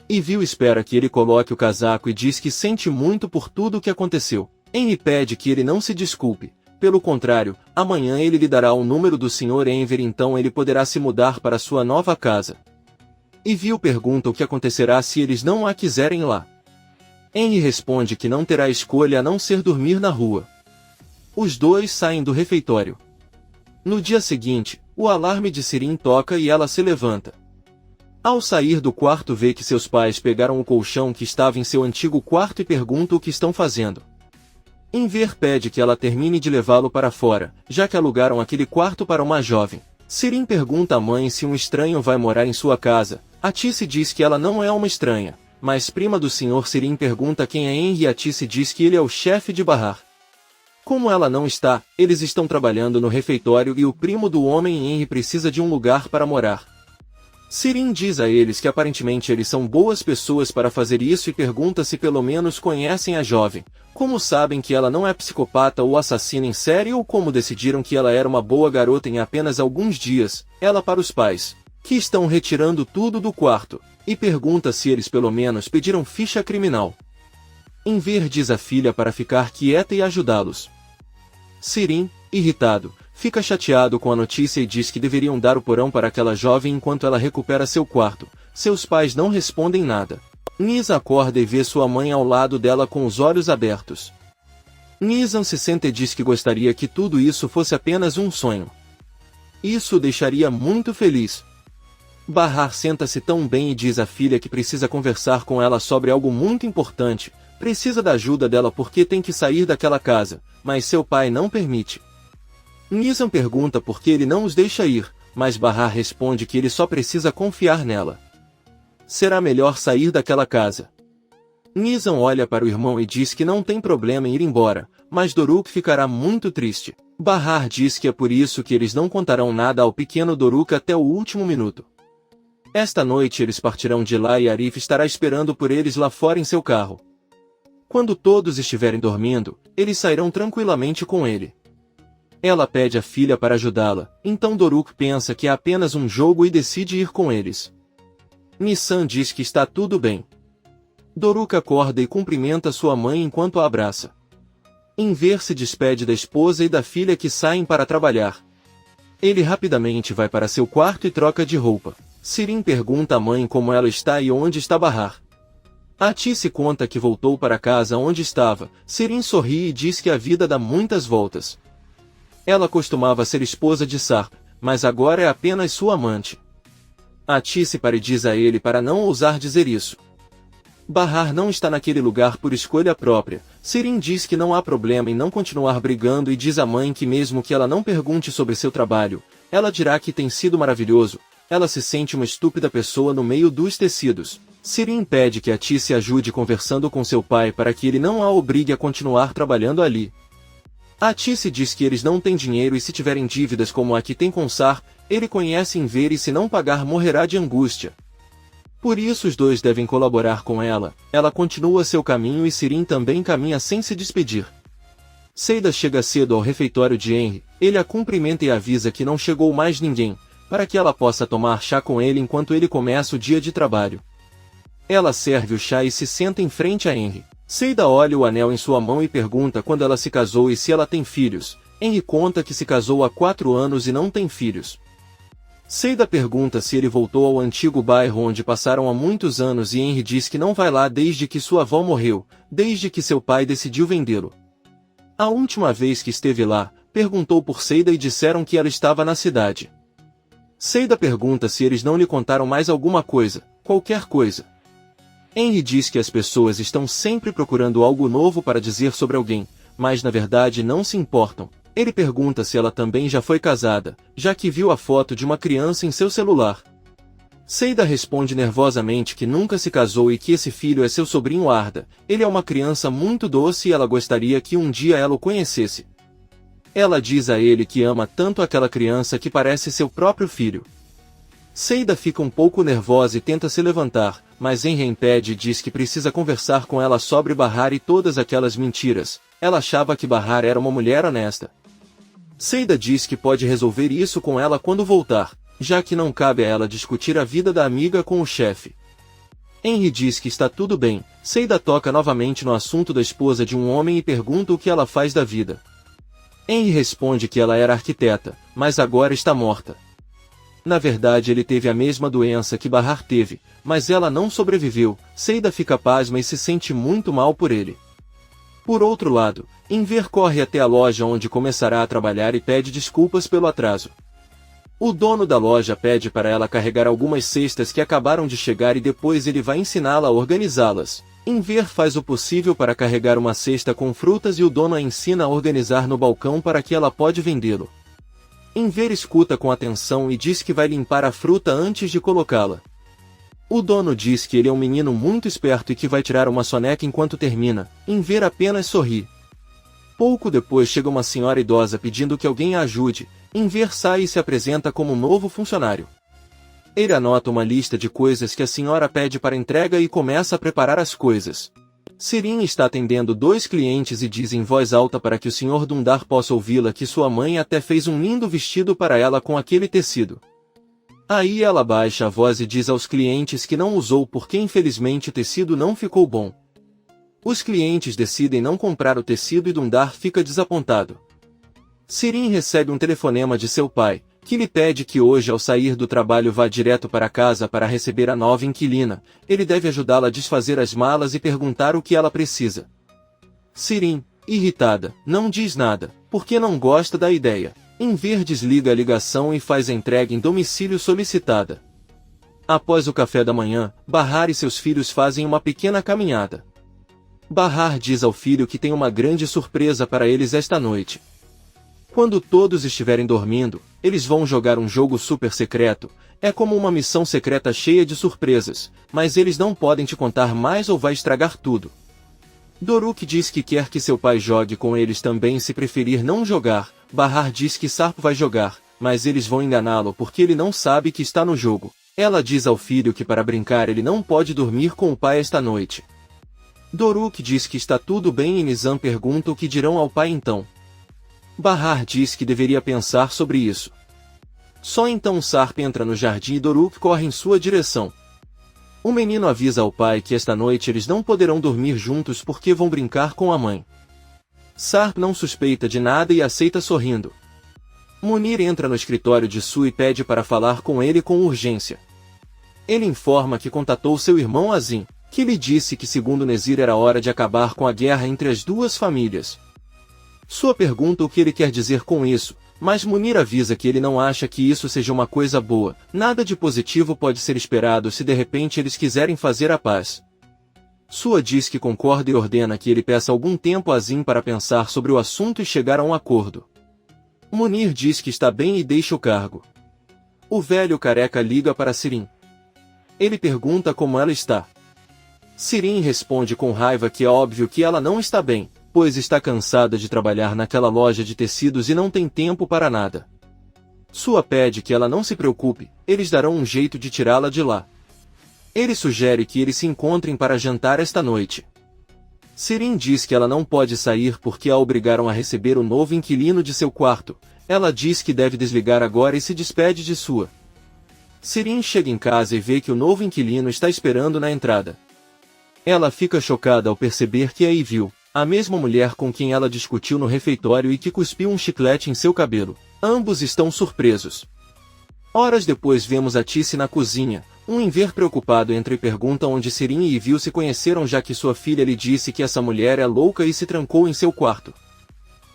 Ivil espera que ele coloque o casaco e diz que sente muito por tudo o que aconteceu. Henry pede que ele não se desculpe. Pelo contrário, amanhã ele lhe dará o número do Sr. Enver e então ele poderá se mudar para sua nova casa. Ivil pergunta o que acontecerá se eles não a quiserem lá. Henry responde que não terá escolha a não ser dormir na rua. Os dois saem do refeitório. No dia seguinte, o alarme de Sirin toca e ela se levanta. Ao sair do quarto vê que seus pais pegaram o colchão que estava em seu antigo quarto e pergunta o que estão fazendo. Enver pede que ela termine de levá-lo para fora, já que alugaram aquele quarto para uma jovem. Sirin pergunta à mãe se um estranho vai morar em sua casa. A Tice diz que ela não é uma estranha, mas prima do Sr. Sirin pergunta quem é Henry e a Tice diz que ele é o chefe de Bahar. Como ela não está, eles estão trabalhando no refeitório e o primo do homem Henry precisa de um lugar para morar. Sirin diz a eles que aparentemente eles são boas pessoas para fazer isso e pergunta se pelo menos conhecem a jovem, como sabem que ela não é psicopata ou assassina em série ou como decidiram que ela era uma boa garota em apenas alguns dias, ela para os pais, que estão retirando tudo do quarto, e pergunta se eles pelo menos pediram ficha criminal. Enver diz à filha para ficar quieta e ajudá-los. Sirin, irritado, fica chateado com a notícia e diz que deveriam dar o porão para aquela jovem enquanto ela recupera seu quarto. Seus pais não respondem nada. Nisa acorda e vê sua mãe ao lado dela com os olhos abertos. Nisan se sente e diz que gostaria que tudo isso fosse apenas um sonho. Isso o deixaria muito feliz. Bahar senta-se tão bem e diz à filha que precisa conversar com ela sobre algo muito importante. Precisa da ajuda dela porque tem que sair daquela casa, mas seu pai não permite. Nisan pergunta por que ele não os deixa ir, mas Bahar responde que ele só precisa confiar nela. Será melhor sair daquela casa. Nisan olha para o irmão e diz que não tem problema em ir embora, mas Doruk ficará muito triste. Bahar diz que é por isso que eles não contarão nada ao pequeno Doruk até o último minuto. Esta noite eles partirão de lá e Arif estará esperando por eles lá fora em seu carro. Quando todos estiverem dormindo, eles sairão tranquilamente com ele. Ela pede à filha para ajudá-la, então Doruk pensa que é apenas um jogo e decide ir com eles. Nissan diz que está tudo bem. Doruk acorda e cumprimenta sua mãe enquanto a abraça. Enver se despede da esposa e da filha que saem para trabalhar. Ele rapidamente vai para seu quarto e troca de roupa. Sirin pergunta à mãe como ela está e onde está Bahar. A Tice conta que voltou para casa onde estava. Sirin sorri e diz que a vida dá muitas voltas. Ela costumava ser esposa de Sarp, mas agora é apenas sua amante. A Tice diz a ele para não ousar dizer isso. Bahar não está naquele lugar por escolha própria. Sirin diz que não há problema em não continuar brigando e diz à mãe que mesmo que ela não pergunte sobre seu trabalho, ela dirá que tem sido maravilhoso. Ela se sente uma estúpida pessoa no meio dos tecidos. Sirin pede que a Tice ajude conversando com seu pai para que ele não a obrigue a continuar trabalhando ali. A Tice diz que eles não têm dinheiro e se tiverem dívidas como a que tem com Sarp, ele conhece Enver e se não pagar morrerá de angústia. Por isso os dois devem colaborar com ela. Ela continua seu caminho e Sirin também caminha sem se despedir. Seida chega cedo ao refeitório de Henry, ele a cumprimenta e avisa que não chegou mais ninguém, para que ela possa tomar chá com ele enquanto ele começa o dia de trabalho. Ela serve o chá e se senta em frente a Henry. Seida olha o anel em sua mão e pergunta quando ela se casou e se ela tem filhos. Henry conta que se casou há 4 anos e não tem filhos. Seida pergunta se ele voltou ao antigo bairro onde passaram há muitos anos e Henry diz que não vai lá desde que sua avó morreu, desde que seu pai decidiu vendê-lo. A última vez que esteve lá, perguntou por Seida e disseram que ela estava na cidade. Seida pergunta se eles não lhe contaram mais alguma coisa, qualquer coisa. Henry diz que as pessoas estão sempre procurando algo novo para dizer sobre alguém, mas na verdade não se importam. Ele pergunta se ela também já foi casada, já que viu a foto de uma criança em seu celular. Seida responde nervosamente que nunca se casou e que esse filho é seu sobrinho Arda. Ele é uma criança muito doce e ela gostaria que um dia ela o conhecesse. Ela diz a ele que ama tanto aquela criança que parece seu próprio filho. Seida fica um pouco nervosa e tenta se levantar, mas Henry impede e diz que precisa conversar com ela sobre Bahar e todas aquelas mentiras. Ela achava que Bahar era uma mulher honesta. Seida diz que pode resolver isso com ela quando voltar, já que não cabe a ela discutir a vida da amiga com o chefe. Henry diz que está tudo bem. Seida toca novamente no assunto da esposa de um homem e pergunta o que ela faz da vida. Henry responde que ela era arquiteta, mas agora está morta. Na verdade ele teve a mesma doença que Bahar teve, mas ela não sobreviveu. Seida fica pasma e se sente muito mal por ele. Por outro lado, Enver corre até a loja onde começará a trabalhar e pede desculpas pelo atraso. O dono da loja pede para ela carregar algumas cestas que acabaram de chegar e depois ele vai ensiná-la a organizá-las. Enver faz o possível para carregar uma cesta com frutas e o dono a ensina a organizar no balcão para que ela pode vendê-lo. Enver escuta com atenção e diz que vai limpar a fruta antes de colocá-la. O dono diz que ele é um menino muito esperto e que vai tirar uma soneca enquanto termina. Enver apenas sorri. Pouco depois chega uma senhora idosa pedindo que alguém a ajude. Enver sai e se apresenta como um novo funcionário. Ele anota uma lista de coisas que a senhora pede para entrega e começa a preparar as coisas. Sirin está atendendo 2 clientes e diz em voz alta para que o Sr. Dundar possa ouvi-la que sua mãe até fez um lindo vestido para ela com aquele tecido. Aí ela baixa a voz e diz aos clientes que não usou porque infelizmente o tecido não ficou bom. Os clientes decidem não comprar o tecido e Dundar fica desapontado. Sirin recebe um telefonema de seu pai, que lhe pede que hoje ao sair do trabalho vá direto para casa para receber a nova inquilina. Ele deve ajudá-la a desfazer as malas e perguntar o que ela precisa. Sirin, irritada, não diz nada, porque não gosta da ideia. Enver desliga a ligação e faz a entrega em domicílio solicitada. Após o café da manhã, Bahar e seus filhos fazem uma pequena caminhada. Bahar diz ao filho que tem uma grande surpresa para eles esta noite. Quando todos estiverem dormindo, eles vão jogar um jogo super secreto. É como uma missão secreta cheia de surpresas, mas eles não podem te contar mais ou vai estragar tudo. Doruk diz que quer que seu pai jogue com eles também se preferir não jogar. Bahar diz que Sarp vai jogar, mas eles vão enganá-lo porque ele não sabe que está no jogo. Ela diz ao filho que para brincar ele não pode dormir com o pai esta noite. Doruk diz que está tudo bem e Nizam pergunta o que dirão ao pai então. Bahar diz que deveria pensar sobre isso. Só então Sarp entra no jardim e Doruk corre em sua direção. O menino avisa ao pai que esta noite eles não poderão dormir juntos porque vão brincar com a mãe. Sarp não suspeita de nada e aceita sorrindo. Munir entra no escritório de Su e pede para falar com ele com urgência. Ele informa que contatou seu irmão Azim, que lhe disse que segundo Nezir era hora de acabar com a guerra entre as duas famílias. Sua pergunta o que ele quer dizer com isso, mas Munir avisa que ele não acha que isso seja uma coisa boa. Nada de positivo pode ser esperado se de repente eles quiserem fazer a paz. Sua diz que concorda e ordena que ele peça algum tempo a Azim para pensar sobre o assunto e chegar a um acordo. Munir diz que está bem e deixa o cargo. O velho careca liga para Sirin. Ele pergunta como ela está. Sirin responde com raiva que é óbvio que ela não está bem, pois está cansada de trabalhar naquela loja de tecidos e não tem tempo para nada. Sua pede que ela não se preocupe, eles darão um jeito de tirá-la de lá. Ele sugere que eles se encontrem para jantar esta noite. Sirin diz que ela não pode sair porque a obrigaram a receber o novo inquilino de seu quarto. Ela diz que deve desligar agora e se despede de Sua. Sirin chega em casa e vê que o novo inquilino está esperando na entrada. Ela fica chocada ao perceber que é Ivil, a mesma mulher com quem ela discutiu no refeitório e que cuspiu um chiclete em seu cabelo. Ambos estão surpresos. Horas depois vemos Atice na cozinha. Enver preocupado entra e pergunta onde Sirin e Yvil se conheceram, já que sua filha lhe disse que essa mulher é louca e se trancou em seu quarto.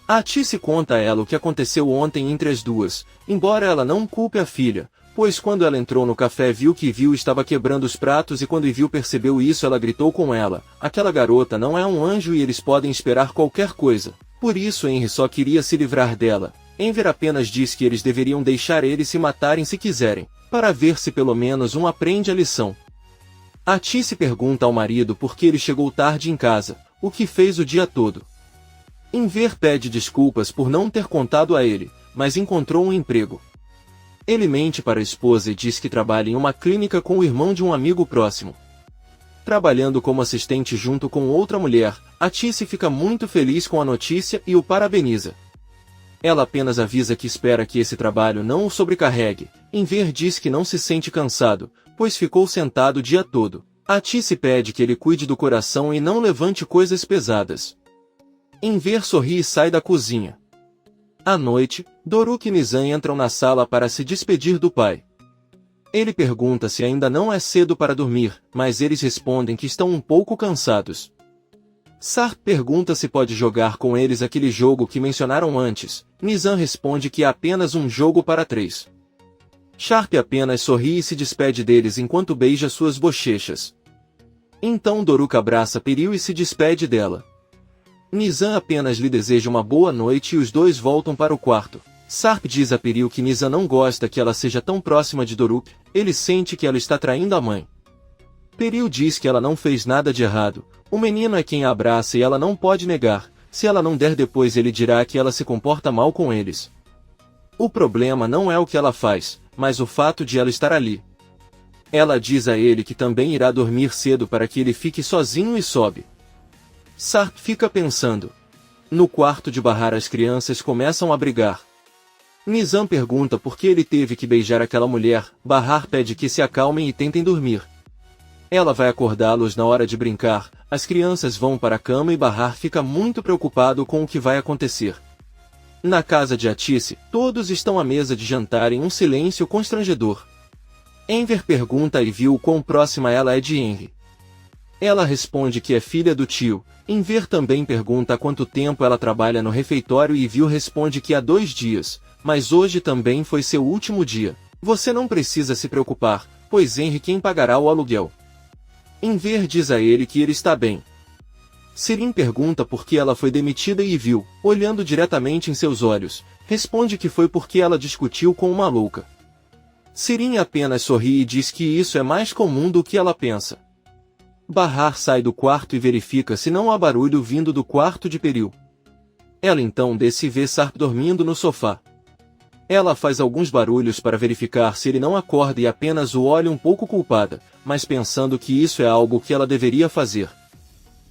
Atice conta a ela o que aconteceu ontem entre as duas, embora ela não culpe a filha, pois quando ela entrou no café viu que Yvil estava quebrando os pratos e quando Yvil percebeu isso ela gritou com ela: aquela garota não é um anjo e eles podem esperar qualquer coisa. Por isso Henry só queria se livrar dela. Enver apenas diz que eles deveriam deixar eles se matarem se quiserem, para ver se pelo menos um aprende a lição. Atice pergunta ao marido por que ele chegou tarde em casa, o que fez o dia todo. Enver pede desculpas por não ter contado a ele, mas encontrou um emprego. Ele mente para a esposa e diz que trabalha em uma clínica com o irmão de um amigo próximo. Trabalhando como assistente junto com outra mulher, Atice fica muito feliz com a notícia e o parabeniza. Ela apenas avisa que espera que esse trabalho não o sobrecarregue. Enver diz que não se sente cansado, pois ficou sentado o dia todo. Atice pede que ele cuide do coração e não levante coisas pesadas. Enver sorri e sai da cozinha. À noite, Doruk e Nizam entram na sala para se despedir do pai. Ele pergunta se ainda não é cedo para dormir, mas eles respondem que estão um pouco cansados. Sarp pergunta se pode jogar com eles aquele jogo que mencionaram antes. Nizam responde que é apenas um jogo para 3. Sharp apenas sorri e se despede deles enquanto beija suas bochechas. Então Doruk abraça Peril e se despede dela. Nizam apenas lhe deseja uma boa noite e os dois voltam para o quarto. Sarp diz a Peril que Nizam não gosta que ela seja tão próxima de Doruk, ele sente que ela está traindo a mãe. Peril diz que ela não fez nada de errado, o menino é quem a abraça e ela não pode negar, se ela não der depois ele dirá que ela se comporta mal com eles. O problema não é o que ela faz, mas o fato de ela estar ali. Ela diz a ele que também irá dormir cedo para que ele fique sozinho e sobe. Sarp fica pensando. No quarto de Bahar as crianças começam a brigar. Nizam pergunta por que ele teve que beijar aquela mulher. Bahar pede que se acalmem e tentem dormir. Ela vai acordá-los na hora de brincar, as crianças vão para a cama e Bahar fica muito preocupado com o que vai acontecer. Na casa de Atice, todos estão à mesa de jantar em um silêncio constrangedor. Enver pergunta a Yvil quão próxima ela é de Henry. Ela responde que é filha do tio. Enver também pergunta há quanto tempo ela trabalha no refeitório e Yvil responde que há 2 dias, mas hoje também foi seu último dia. Você não precisa se preocupar, pois Henry quem pagará o aluguel. Enver diz a ele que ele está bem. Sirin pergunta por que ela foi demitida e Yvil, olhando diretamente em seus olhos, responde que foi porque ela discutiu com uma louca. Sirin apenas sorri e diz que isso é mais comum do que ela pensa. Bahar sai do quarto e verifica se não há barulho vindo do quarto de Peril. Ela então desce e vê Sarp dormindo no sofá. Ela faz alguns barulhos para verificar se ele não acorda e apenas o olha um pouco culpada, mas pensando que isso é algo que ela deveria fazer.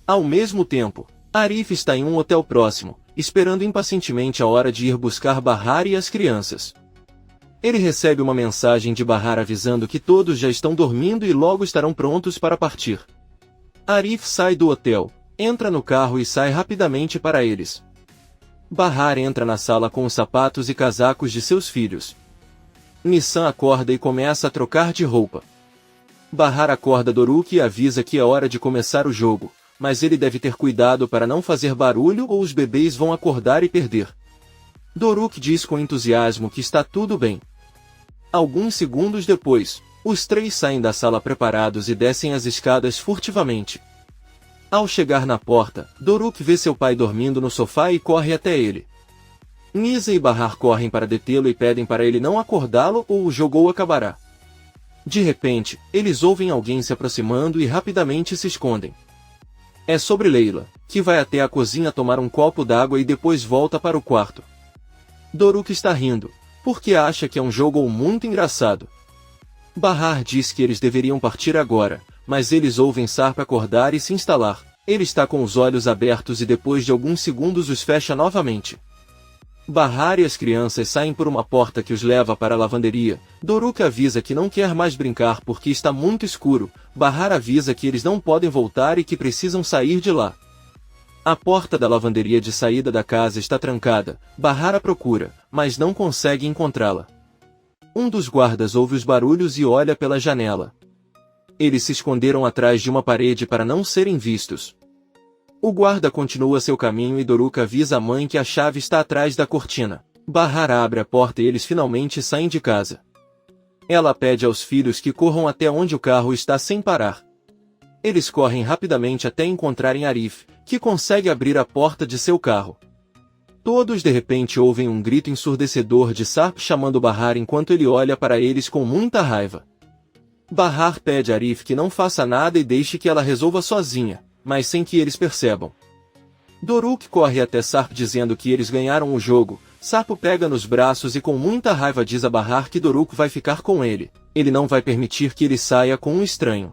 Ao mesmo tempo, Arif está em um hotel próximo, esperando impacientemente a hora de ir buscar Bahar e as crianças. Ele recebe uma mensagem de Bahar avisando que todos já estão dormindo e logo estarão prontos para partir. Arif sai do hotel, entra no carro e sai rapidamente para eles. Bahar entra na sala com os sapatos e casacos de seus filhos. Nissan acorda e começa a trocar de roupa. Bahar acorda Doruk e avisa que é hora de começar o jogo, mas ele deve ter cuidado para não fazer barulho ou os bebês vão acordar e perder. Doruk diz com entusiasmo que está tudo bem. Alguns segundos depois, os 3 saem da sala preparados e descem as escadas furtivamente. Ao chegar na porta, Doruk vê seu pai dormindo no sofá e corre até ele. Nisa e Bahar correm para detê-lo e pedem para ele não acordá-lo ou o jogo acabará. De repente, eles ouvem alguém se aproximando e rapidamente se escondem. É sobre Leila, que vai até a cozinha tomar um copo d'água e depois volta para o quarto. Doruk está rindo, porque acha que é um jogo muito engraçado. Bahar diz que eles deveriam partir agora, mas eles ouvem Sarp acordar e se instalar. Ele está com os olhos abertos e depois de alguns segundos os fecha novamente. Bahar e as crianças saem por uma porta que os leva para a lavanderia. Doruk avisa que não quer mais brincar porque está muito escuro. Bahar avisa que eles não podem voltar e que precisam sair de lá. A porta da lavanderia de saída da casa está trancada. Bahar a procura, mas não consegue encontrá-la. Um dos guardas ouve os barulhos e olha pela janela. Eles se esconderam atrás de uma parede para não serem vistos. O guarda continua seu caminho e Doruk avisa a mãe que a chave está atrás da cortina. Bahar abre a porta e eles finalmente saem de casa. Ela pede aos filhos que corram até onde o carro está sem parar. Eles correm rapidamente até encontrarem Arif, que consegue abrir a porta de seu carro. Todos de repente ouvem um grito ensurdecedor de Sarp chamando Bahar enquanto ele olha para eles com muita raiva. Bahar pede a Arif que não faça nada e deixe que ela resolva sozinha, mas sem que eles percebam. Doruk corre até Sarp dizendo que eles ganharam o jogo. Sarp o pega nos braços e com muita raiva diz a Bahar que Doruk vai ficar com ele. Ele não vai permitir que ele saia com um estranho.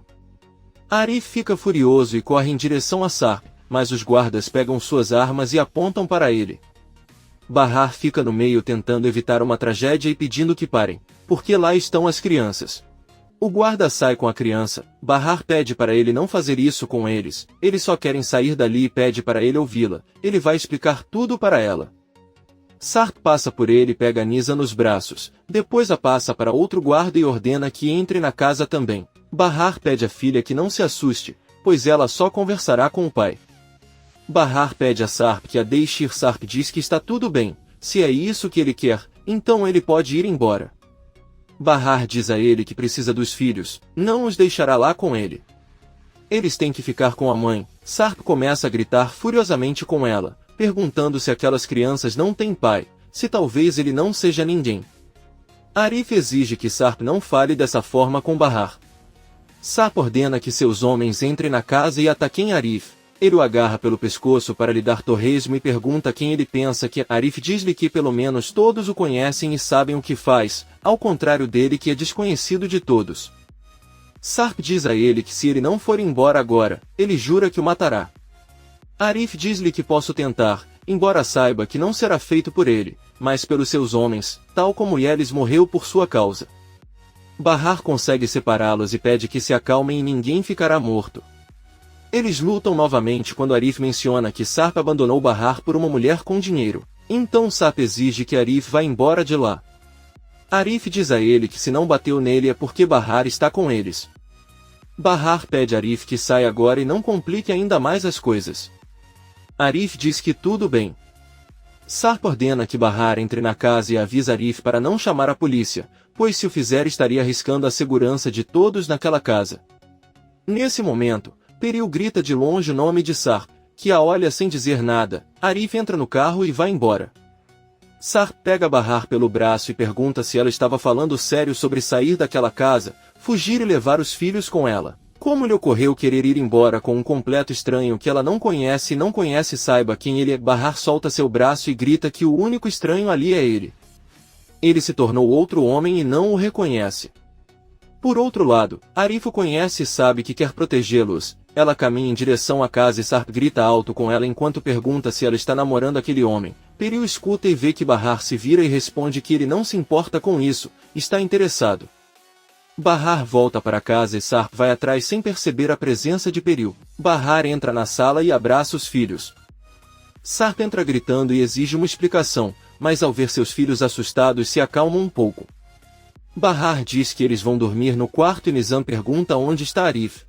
Arif fica furioso e corre em direção a Sarp, mas os guardas pegam suas armas e apontam para ele. Bahar fica no meio tentando evitar uma tragédia e pedindo que parem, porque lá estão as crianças. O guarda sai com a criança. Bahar pede para ele não fazer isso com eles. Eles só querem sair dali e pede para ele ouvi-la. Ele vai explicar tudo para ela. Sarp passa por ele e pega Nisa nos braços. Depois a passa para outro guarda e ordena que entre na casa também. Bahar pede à filha que não se assuste, pois ela só conversará com o pai. Bahar pede a Sarp que a deixe ir. Sarp diz que está tudo bem. Se é isso que ele quer, então ele pode ir embora. Bahar diz a ele que precisa dos filhos, não os deixará lá com ele. Eles têm que ficar com a mãe. Sarp começa a gritar furiosamente com ela, perguntando se aquelas crianças não têm pai, se talvez ele não seja ninguém. Arif exige que Sarp não fale dessa forma com Bahar. Sarp ordena que seus homens entrem na casa e ataquem Arif. Ele o agarra pelo pescoço para lhe dar torresmo e pergunta quem ele pensa que é. Arif diz-lhe que pelo menos todos o conhecem e sabem o que faz, ao contrário dele que é desconhecido de todos. Sarp diz a ele que se ele não for embora agora, ele jura que o matará. Arif diz-lhe que posso tentar, embora saiba que não será feito por ele, mas pelos seus homens, tal como Yelis morreu por sua causa. Bahar consegue separá-los e pede que se acalmem e ninguém ficará morto. Eles lutam novamente quando Arif menciona que Sarp abandonou Bahar por uma mulher com dinheiro. Então Sarp exige que Arif vá embora de lá. Arif diz a ele que se não bateu nele é porque Bahar está com eles. Bahar pede a Arif que saia agora e não complique ainda mais as coisas. Arif diz que tudo bem. Sarp ordena que Bahar entre na casa e avisa Arif para não chamar a polícia, pois se o fizer estaria arriscando a segurança de todos naquela casa. Nesse momento, Peril grita de longe o nome de Sarp, que a olha sem dizer nada. Arif entra no carro e vai embora. Sarp pega Bahar pelo braço e pergunta se ela estava falando sério sobre sair daquela casa, fugir e levar os filhos com ela. Como lhe ocorreu querer ir embora com um completo estranho que ela não conhece e não conhece saiba quem ele é. Bahar solta seu braço e grita que o único estranho ali é ele. Ele se tornou outro homem e não o reconhece. Por outro lado, Arif o conhece e sabe que quer protegê-los. Ela caminha em direção à casa e Sarp grita alto com ela enquanto pergunta se ela está namorando aquele homem. Peril escuta e vê que Bahar se vira e responde que ele não se importa com isso, está interessado. Bahar volta para casa e Sarp vai atrás sem perceber a presença de Peril. Bahar entra na sala e abraça os filhos. Sarp entra gritando e exige uma explicação, mas ao ver seus filhos assustados se acalma um pouco. Bahar diz que eles vão dormir no quarto e Nizam pergunta onde está Arif.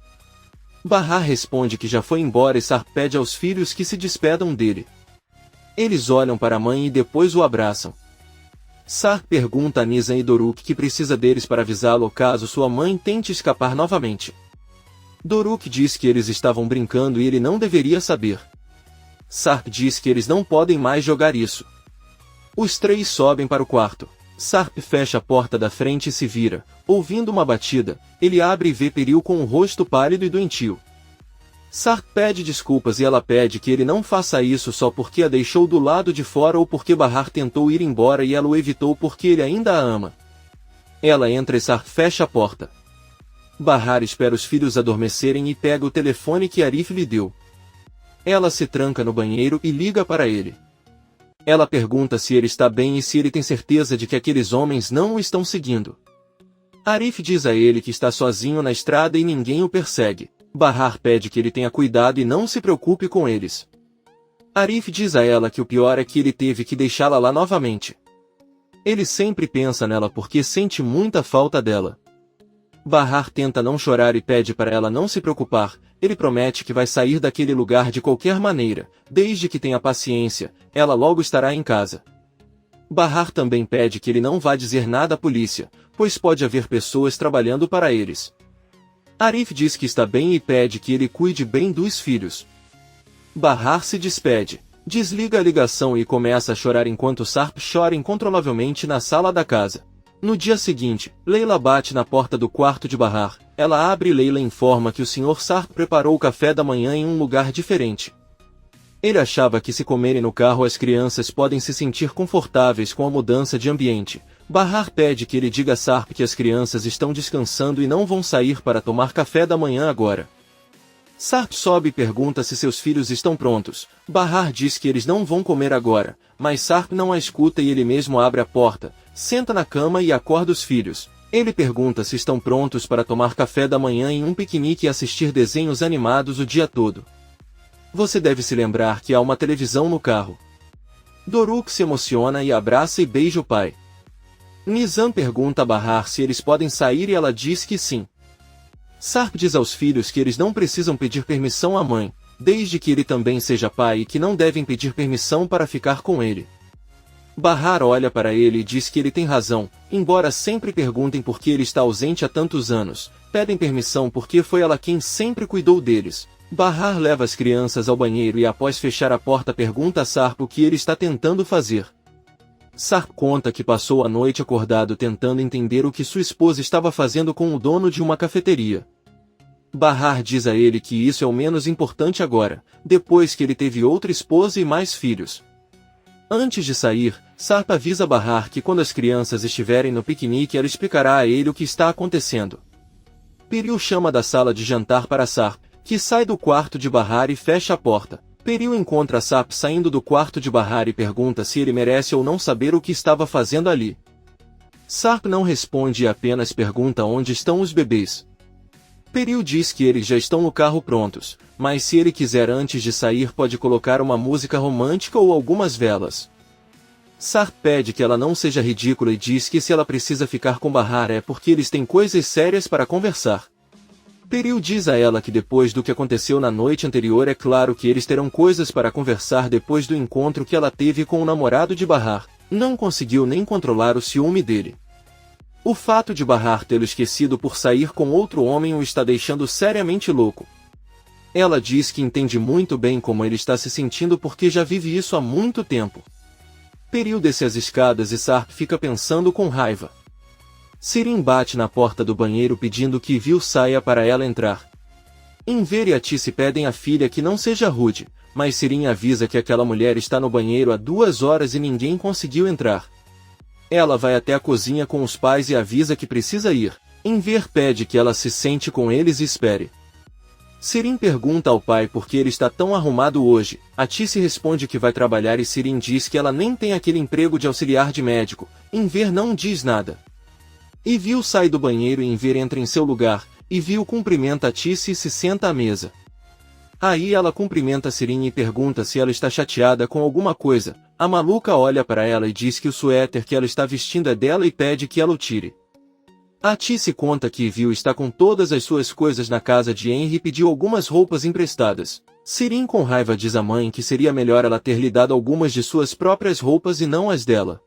Bahar responde que já foi embora e Sarp pede aos filhos que se despedam dele. Eles olham para a mãe e depois o abraçam. Sarp pergunta a Nizam e Doruk que precisa deles para avisá-lo caso sua mãe tente escapar novamente. Doruk diz que eles estavam brincando e ele não deveria saber. Sarp diz que eles não podem mais jogar isso. Os três sobem para o quarto. Sarp fecha a porta da frente e se vira. Ouvindo uma batida, ele abre e vê Peril com o rosto pálido e doentio. Sarp pede desculpas e ela pede que ele não faça isso só porque a deixou do lado de fora ou porque Bahar tentou ir embora e ela o evitou porque ele ainda a ama. Ela entra e Sarp fecha a porta. Bahar espera os filhos adormecerem e pega o telefone que Arif lhe deu. Ela se tranca no banheiro e liga para ele. Ela pergunta se ele está bem e se ele tem certeza de que aqueles homens não o estão seguindo. Arif diz a ele que está sozinho na estrada e ninguém o persegue. Bahar pede que ele tenha cuidado e não se preocupe com eles. Arif diz a ela que o pior é que ele teve que deixá-la lá novamente. Ele sempre pensa nela porque sente muita falta dela. Bahar tenta não chorar e pede para ela não se preocupar. Ele promete que vai sair daquele lugar de qualquer maneira, desde que tenha paciência, ela logo estará em casa. Bahar também pede que ele não vá dizer nada à polícia, pois pode haver pessoas trabalhando para eles. Arif diz que está bem e pede que ele cuide bem dos filhos. Bahar se despede, desliga a ligação e começa a chorar enquanto Sarp chora incontrolavelmente na sala da casa. No dia seguinte, Leila bate na porta do quarto de Bahar. Ela abre e Leila informa que o Sr. Sarp preparou o café da manhã em um lugar diferente. Ele achava que se comerem no carro as crianças podem se sentir confortáveis com a mudança de ambiente. Bahar pede que ele diga a Sarp que as crianças estão descansando e não vão sair para tomar café da manhã agora. Sarp sobe e pergunta se seus filhos estão prontos. Bahar diz que eles não vão comer agora, mas Sarp não a escuta e ele mesmo abre a porta, senta na cama e acorda os filhos. Ele pergunta se estão prontos para tomar café da manhã em um piquenique e assistir desenhos animados o dia todo. Você deve se lembrar que há uma televisão no carro. Doruk se emociona e abraça e beija o pai. Nizam pergunta a Bahar se eles podem sair e ela diz que sim. Sarp diz aos filhos que eles não precisam pedir permissão à mãe, desde que ele também seja pai e que não devem pedir permissão para ficar com ele. Bahar olha para ele e diz que ele tem razão, embora sempre perguntem por que ele está ausente há tantos anos, pedem permissão porque foi ela quem sempre cuidou deles. Bahar leva as crianças ao banheiro e após fechar a porta pergunta a Sarp o que ele está tentando fazer. Sarp conta que passou a noite acordado tentando entender o que sua esposa estava fazendo com o dono de uma cafeteria. Bahar diz a ele que isso é o menos importante agora, depois que ele teve outra esposa e mais filhos. Antes de sair, Sarp avisa Bahar que quando as crianças estiverem no piquenique ela explicará a ele o que está acontecendo. Peril chama da sala de jantar para Sarp, que sai do quarto de Bahar e fecha a porta. Peril encontra Sarp saindo do quarto de Bahar e pergunta se ele merece ou não saber o que estava fazendo ali. Sarp não responde e apenas pergunta onde estão os bebês. Peril diz que eles já estão no carro prontos, mas se ele quiser antes de sair pode colocar uma música romântica ou algumas velas. Sarp pede que ela não seja ridícula e diz que se ela precisa ficar com Bahar é porque eles têm coisas sérias para conversar. Peril diz a ela que depois do que aconteceu na noite anterior é claro que eles terão coisas para conversar depois do encontro que ela teve com o namorado de Bahar. Não conseguiu nem controlar o ciúme dele. O fato de Bahar tê-lo esquecido por sair com outro homem o está deixando seriamente louco. Ela diz que entende muito bem como ele está se sentindo porque já vive isso há muito tempo. Peril desce as escadas e Sarp fica pensando com raiva. Sirin bate na porta do banheiro pedindo que Vil saia para ela entrar. Enver e Atice pedem à filha que não seja rude, mas Sirin avisa que aquela mulher está no banheiro há 2 horas e ninguém conseguiu entrar. Ela vai até a cozinha com os pais e avisa que precisa ir. Enver pede que ela se sente com eles e espere. Sirin pergunta ao pai por que ele está tão arrumado hoje. Atice responde que vai trabalhar e Sirin diz que ela nem tem aquele emprego de auxiliar de médico. Enver não diz nada. E Vil sai do banheiro e Enver entra em seu lugar, e Vil cumprimenta Atice e se senta à mesa. Aí ela cumprimenta Sirin e pergunta se ela está chateada com alguma coisa. A maluca olha para ela e diz que o suéter que ela está vestindo é dela e pede que ela o tire. Atice conta que Vil está com todas as suas coisas na casa de Henry e pediu algumas roupas emprestadas. Sirin com raiva diz à mãe que seria melhor ela ter lhe dado algumas de suas próprias roupas e não as dela.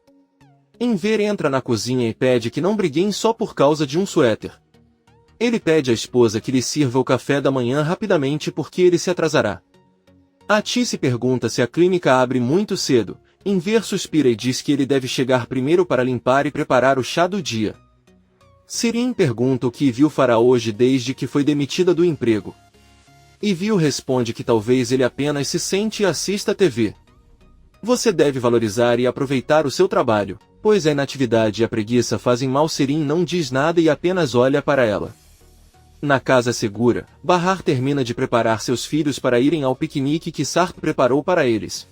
Enver entra na cozinha e pede que não briguem só por causa de um suéter. Ele pede à esposa que lhe sirva o café da manhã rapidamente porque ele se atrasará. Atice pergunta se a clínica abre muito cedo. Enver suspira e diz que ele deve chegar primeiro para limpar e preparar o chá do dia. Sirin pergunta o que Vil fará hoje desde que foi demitida do emprego. E Vil responde que talvez ele apenas se sente e assista a TV. Você deve valorizar e aproveitar o seu trabalho, pois a inatividade e a preguiça fazem mal. Sirin não diz nada e apenas olha para ela. Na casa segura, Bahar termina de preparar seus filhos para irem ao piquenique que Sarp preparou para eles.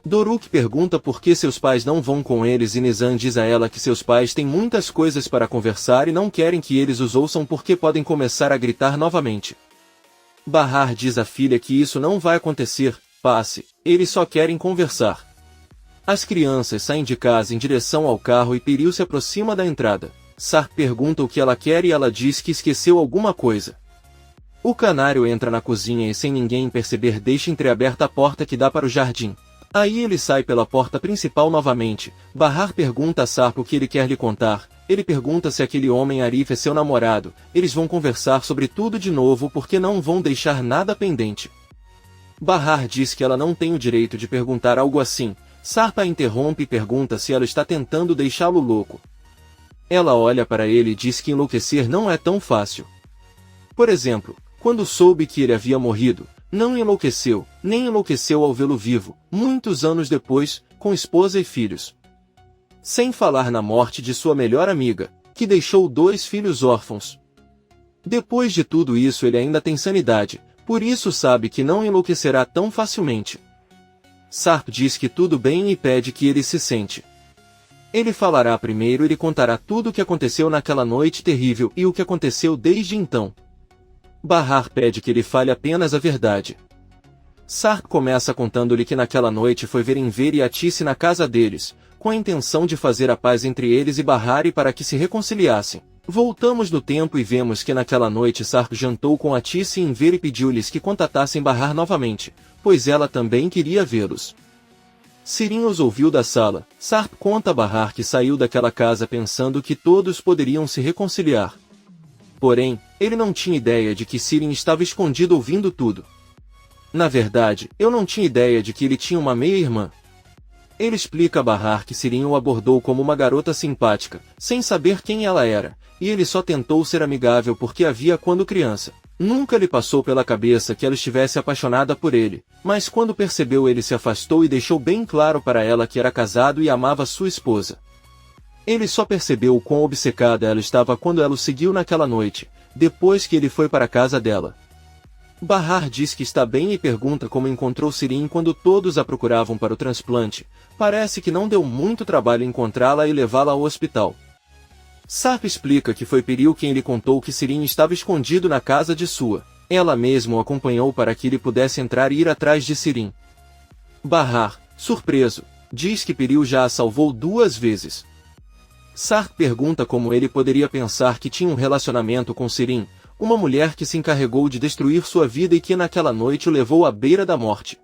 Doruk pergunta por que seus pais não vão com eles e Nizam diz a ela que seus pais têm muitas coisas para conversar e não querem que eles os ouçam porque podem começar a gritar novamente. Bahar diz à filha que isso não vai acontecer, passe, eles só querem conversar. As crianças saem de casa em direção ao carro e Peril se aproxima da entrada. Sarp pergunta o que ela quer e ela diz que esqueceu alguma coisa. O canário entra na cozinha e sem ninguém perceber deixa entreaberta a porta que dá para o jardim. Aí ele sai pela porta principal novamente. Bahar pergunta a Sarp o que ele quer lhe contar. Ele pergunta se aquele homem Arif é seu namorado. Eles vão conversar sobre tudo de novo porque não vão deixar nada pendente. Bahar diz que ela não tem o direito de perguntar algo assim. Sarp a interrompe e pergunta se ela está tentando deixá-lo louco. Ela olha para ele e diz que enlouquecer não é tão fácil. Por exemplo, quando soube que ele havia morrido, não enlouqueceu, nem enlouqueceu ao vê-lo vivo, muitos anos depois, com esposa e filhos. Sem falar na morte de sua melhor amiga, que deixou 2 filhos órfãos. Depois de tudo isso ele ainda tem sanidade, por isso sabe que não enlouquecerá tão facilmente. Sarp diz que tudo bem e pede que ele se sente. Ele falará primeiro e lhe contará tudo o que aconteceu naquela noite terrível e o que aconteceu desde então. Bahar pede que ele fale apenas a verdade. Sarp começa contando-lhe que naquela noite foi ver Enver e Atice na casa deles, com a intenção de fazer a paz entre eles e Bahar e para que se reconciliassem. Voltamos no tempo e vemos que naquela noite Sarp jantou com Atice e Enver e pediu-lhes que contatassem Bahar novamente, pois ela também queria vê-los. Sirin os ouviu da sala. Sarp conta a Bahar que saiu daquela casa pensando que todos poderiam se reconciliar. Porém, ele não tinha ideia de que Sirin estava escondido ouvindo tudo. Na verdade, eu não tinha ideia de que ele tinha uma meia-irmã. Ele explica a Bahar que Sirin o abordou como uma garota simpática, sem saber quem ela era, e ele só tentou ser amigável porque a via quando criança. Nunca lhe passou pela cabeça que ela estivesse apaixonada por ele, mas quando percebeu ele se afastou e deixou bem claro para ela que era casado e amava sua esposa. Ele só percebeu o quão obcecada ela estava quando ela o seguiu naquela noite, depois que ele foi para a casa dela. Bahar diz que está bem e pergunta como encontrou Sirin quando todos a procuravam para o transplante. Parece que não deu muito trabalho encontrá-la e levá-la ao hospital. Sarp explica que foi Peril quem lhe contou que Sirin estava escondido na casa de sua. Ela mesma o acompanhou para que ele pudesse entrar e ir atrás de Sirin. Bahar, surpreso, diz que Peril já a salvou 2 vezes. Sarp pergunta como ele poderia pensar que tinha um relacionamento com Sirin, uma mulher que se encarregou de destruir sua vida e que naquela noite o levou à beira da morte.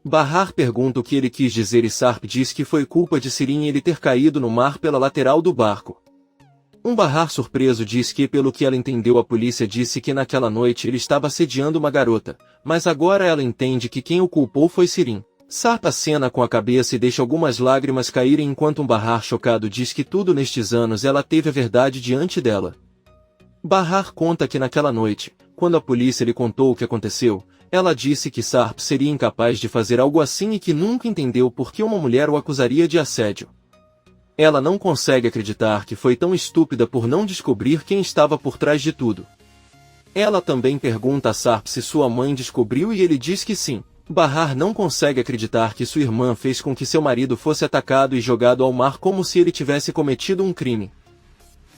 Bahar pergunta o que ele quis dizer e Sarp diz que foi culpa de Sirin ele ter caído no mar pela lateral do barco. Bahar surpreso diz que pelo que ela entendeu a polícia disse que naquela noite ele estava assediando uma garota, mas agora ela entende que quem o culpou foi Sirin. Sarp acena com a cabeça e deixa algumas lágrimas caírem enquanto Bahar chocado diz que tudo nestes anos ela teve a verdade diante dela. Bahar conta que naquela noite, quando a polícia lhe contou o que aconteceu, ela disse que Sarp seria incapaz de fazer algo assim e que nunca entendeu por que uma mulher o acusaria de assédio. Ela não consegue acreditar que foi tão estúpida por não descobrir quem estava por trás de tudo. Ela também pergunta a Sarp se sua mãe descobriu e ele diz que sim. Bahar não consegue acreditar que sua irmã fez com que seu marido fosse atacado e jogado ao mar como se ele tivesse cometido um crime.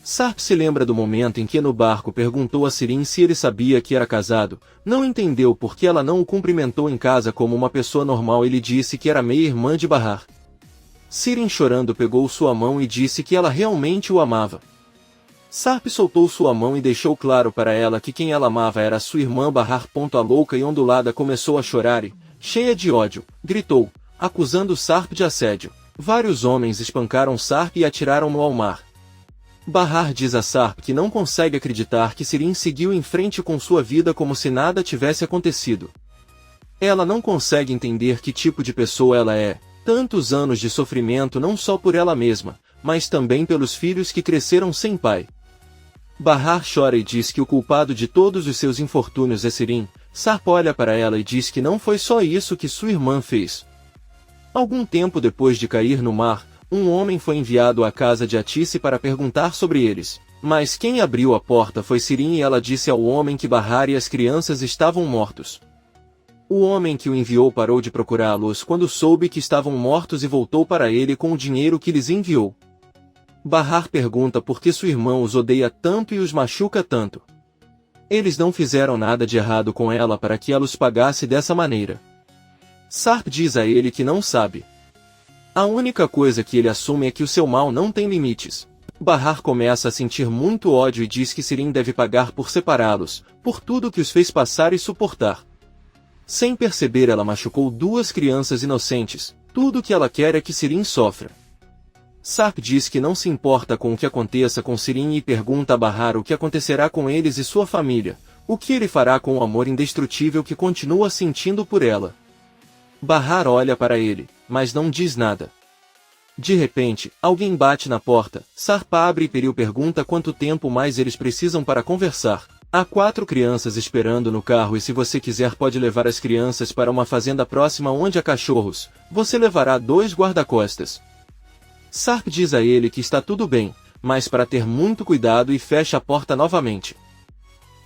Sarp se lembra do momento em que no barco perguntou a Sirin se ele sabia que era casado, não entendeu por que ela não o cumprimentou em casa como uma pessoa normal e lhe disse que era meia-irmã de Bahar. Sirin chorando pegou sua mão e disse que ela realmente o amava. Sarp soltou sua mão e deixou claro para ela que quem ela amava era sua irmã Bahar. A louca e ondulada começou a chorar e, cheia de ódio, gritou, acusando Sarp de assédio. Vários homens espancaram Sarp e atiraram-no ao mar. Bahar diz a Sarp que não consegue acreditar que Sirin seguiu em frente com sua vida como se nada tivesse acontecido. Ela não consegue entender que tipo de pessoa ela é. Tantos anos de sofrimento não só por ela mesma, mas também pelos filhos que cresceram sem pai. Bahar chora e diz que o culpado de todos os seus infortúnios é Sirin. Sarp olha para ela e diz que não foi só isso que sua irmã fez. Algum tempo depois de cair no mar, um homem foi enviado à casa de Atice para perguntar sobre eles. Mas quem abriu a porta foi Sirin e ela disse ao homem que Bahar e as crianças estavam mortos. O homem que o enviou parou de procurá-los quando soube que estavam mortos e voltou para ele com o dinheiro que lhes enviou. Bahar pergunta por que sua irmã os odeia tanto e os machuca tanto. Eles não fizeram nada de errado com ela para que ela os pagasse dessa maneira. Sarp diz a ele que não sabe. A única coisa que ele assume é que o seu mal não tem limites. Bahar começa a sentir muito ódio e diz que Sirin deve pagar por separá-los, por tudo que os fez passar e suportar. Sem perceber, ela machucou duas crianças inocentes. Tudo que ela quer é que Sirin sofra. Sarp diz que não se importa com o que aconteça com Sirin e pergunta a Bahar o que acontecerá com eles e sua família, o que ele fará com o amor indestrutível que continua sentindo por ela. Bahar olha para ele, mas não diz nada. De repente, alguém bate na porta. Sarp abre e Peril pergunta quanto tempo mais eles precisam para conversar. Há 4 crianças esperando no carro e se você quiser pode levar as crianças para uma fazenda próxima onde há cachorros. Você levará 2 guarda-costas. Sarp diz a ele que está tudo bem, mas para ter muito cuidado e fecha a porta novamente.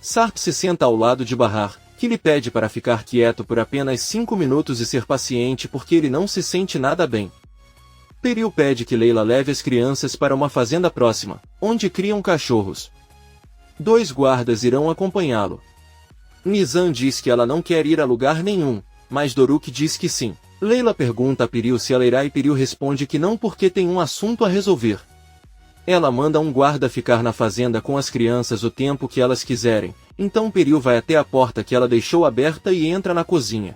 Sarp se senta ao lado de Bahar, que lhe pede para ficar quieto por apenas 5 minutos e ser paciente porque ele não se sente nada bem. Peril pede que Leila leve as crianças para uma fazenda próxima, onde criam cachorros. 2 guardas irão acompanhá-lo. Nizam diz que ela não quer ir a lugar nenhum, mas Doruk diz que sim. Leila pergunta a Peril se ela irá e Peril responde que não porque tem um assunto a resolver. Ela manda um guarda ficar na fazenda com as crianças o tempo que elas quiserem, então Peril vai até a porta que ela deixou aberta e entra na cozinha.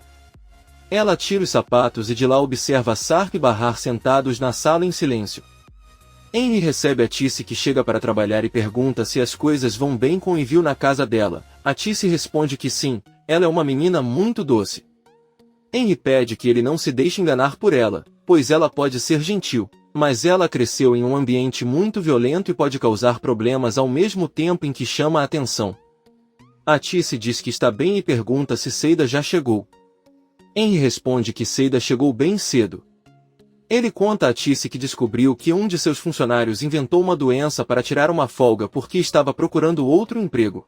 Ela tira os sapatos e de lá observa Sarp e Bahar sentados na sala em silêncio. Henry recebe a Tisse que chega para trabalhar e pergunta se as coisas vão bem com Yvil na casa dela. A Tisse responde que sim, ela é uma menina muito doce. Henry pede que ele não se deixe enganar por ela, pois ela pode ser gentil, mas ela cresceu em um ambiente muito violento e pode causar problemas ao mesmo tempo em que chama a atenção. A Tisse diz que está bem e pergunta se Seida já chegou. Henry responde que Seida chegou bem cedo. Ele conta a Tisse que descobriu que um de seus funcionários inventou uma doença para tirar uma folga porque estava procurando outro emprego.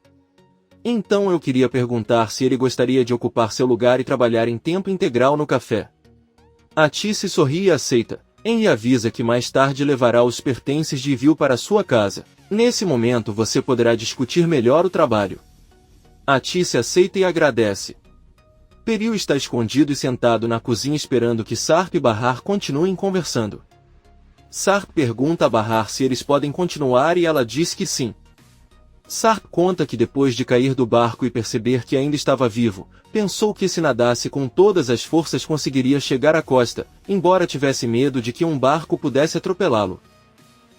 Então eu queria perguntar se ele gostaria de ocupar seu lugar e trabalhar em tempo integral no café. A Tisse sorri e aceita. Henry avisa que mais tarde levará os pertences de Yvil para sua casa. Nesse momento você poderá discutir melhor o trabalho. A Tisse aceita e agradece. Peril está escondido e sentado na cozinha esperando que Sarp e Bahar continuem conversando. Sarp pergunta a Bahar se eles podem continuar e ela diz que sim. Sarp conta que depois de cair do barco e perceber que ainda estava vivo, pensou que se nadasse com todas as forças conseguiria chegar à costa, embora tivesse medo de que um barco pudesse atropelá-lo.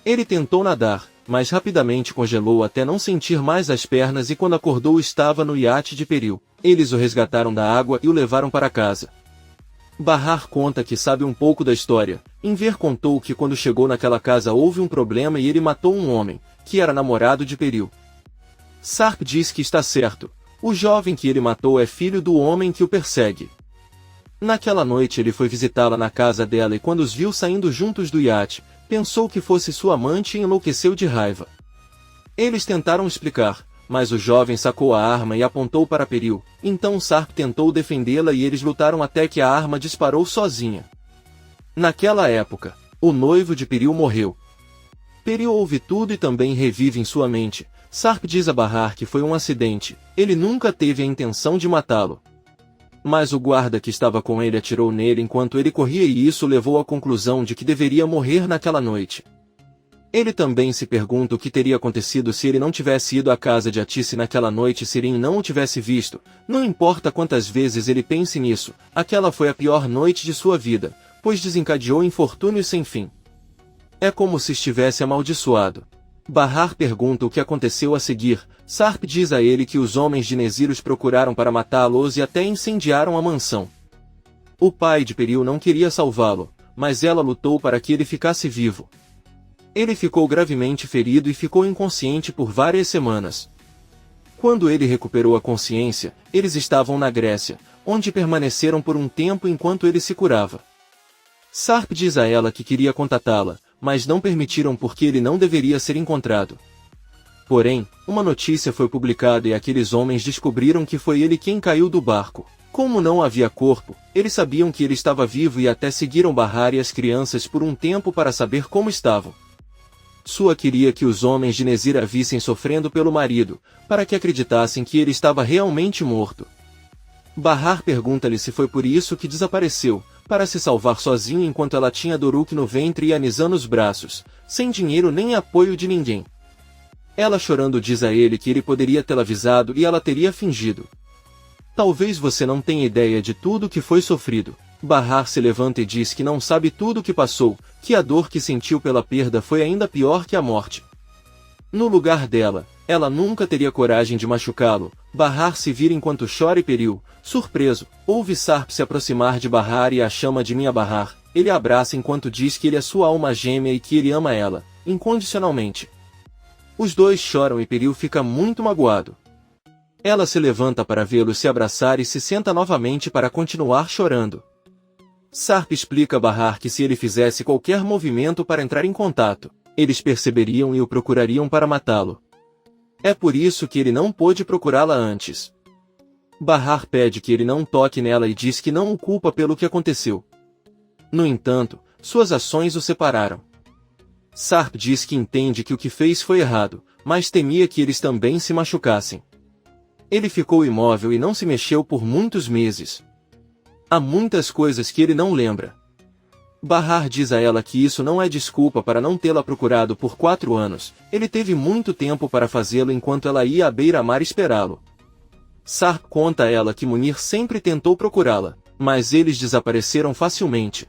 Ele tentou nadar, mas rapidamente congelou até não sentir mais as pernas e quando acordou estava no iate de Peril. Eles o resgataram da água e o levaram para casa. Bahar conta que sabe um pouco da história. Inver contou que quando chegou naquela casa houve um problema e ele matou um homem, que era namorado de Peril. Sarp diz que está certo. O jovem que ele matou é filho do homem que o persegue. Naquela noite ele foi visitá-la na casa dela e quando os viu saindo juntos do iate, pensou que fosse sua amante e enlouqueceu de raiva. Eles tentaram explicar, mas o jovem sacou a arma e apontou para Peril. Então Sarp tentou defendê-la e eles lutaram até que a arma disparou sozinha. Naquela época, o noivo de Peril morreu. Peril ouve tudo e também revive em sua mente. Sarp diz a Bahar que foi um acidente, ele nunca teve a intenção de matá-lo. Mas o guarda que estava com ele atirou nele enquanto ele corria e isso levou à conclusão de que deveria morrer naquela noite. Ele também se pergunta o que teria acontecido se ele não tivesse ido à casa de Atisse naquela noite e Sirin não o tivesse visto. Não importa quantas vezes ele pense nisso, aquela foi a pior noite de sua vida, pois desencadeou infortúnios sem fim. É como se estivesse amaldiçoado. Bahar pergunta o que aconteceu a seguir. Sarp diz a ele que os homens de Nezir os procuraram para matá-los e até incendiaram a mansão. O pai de Peril não queria salvá-lo, mas ela lutou para que ele ficasse vivo. Ele ficou gravemente ferido e ficou inconsciente por várias semanas. Quando ele recuperou a consciência, eles estavam na Grécia, onde permaneceram por um tempo enquanto ele se curava. Sarp diz a ela que queria contatá-la, mas não permitiram porque ele não deveria ser encontrado. Porém, uma notícia foi publicada e aqueles homens descobriram que foi ele quem caiu do barco. Como não havia corpo, eles sabiam que ele estava vivo e até seguiram Bahar e as crianças por um tempo para saber como estavam. Sua queria que os homens de Nezir a vissem sofrendo pelo marido, para que acreditassem que ele estava realmente morto. Bahar pergunta-lhe se foi por isso que desapareceu, para se salvar sozinho enquanto ela tinha Doruk no ventre e Anisa nos braços, sem dinheiro nem apoio de ninguém. Ela chorando diz a ele que ele poderia tê-la avisado e ela teria fingido. Talvez você não tenha ideia de tudo que foi sofrido. Bahar se levanta e diz que não sabe tudo o que passou, que a dor que sentiu pela perda foi ainda pior que a morte. No lugar dela, ela nunca teria coragem de machucá-lo. Bahar se vira enquanto chora e Peril, surpreso, ouve Sarp se aproximar de Bahar e a chama de minha Bahar. Ele a abraça enquanto diz que ele é sua alma gêmea e que ele ama ela, incondicionalmente. Os dois choram e Peril fica muito magoado. Ela se levanta para vê-lo se abraçar e se senta novamente para continuar chorando. Sarp explica a Bahar que se ele fizesse qualquer movimento para entrar em contato, eles perceberiam e o procurariam para matá-lo. É por isso que ele não pôde procurá-la antes. Bahar pede que ele não toque nela e diz que não o culpa pelo que aconteceu. No entanto, suas ações o separaram. Sarp diz que entende que o que fez foi errado, mas temia que eles também se machucassem. Ele ficou imóvel e não se mexeu por muitos meses. Há muitas coisas que ele não lembra. Bahar diz a ela que isso não é desculpa para não tê-la procurado por 4 anos, ele teve muito tempo para fazê-lo enquanto ela ia à beira-mar esperá-lo. Sarp conta a ela que Munir sempre tentou procurá-la, mas eles desapareceram facilmente.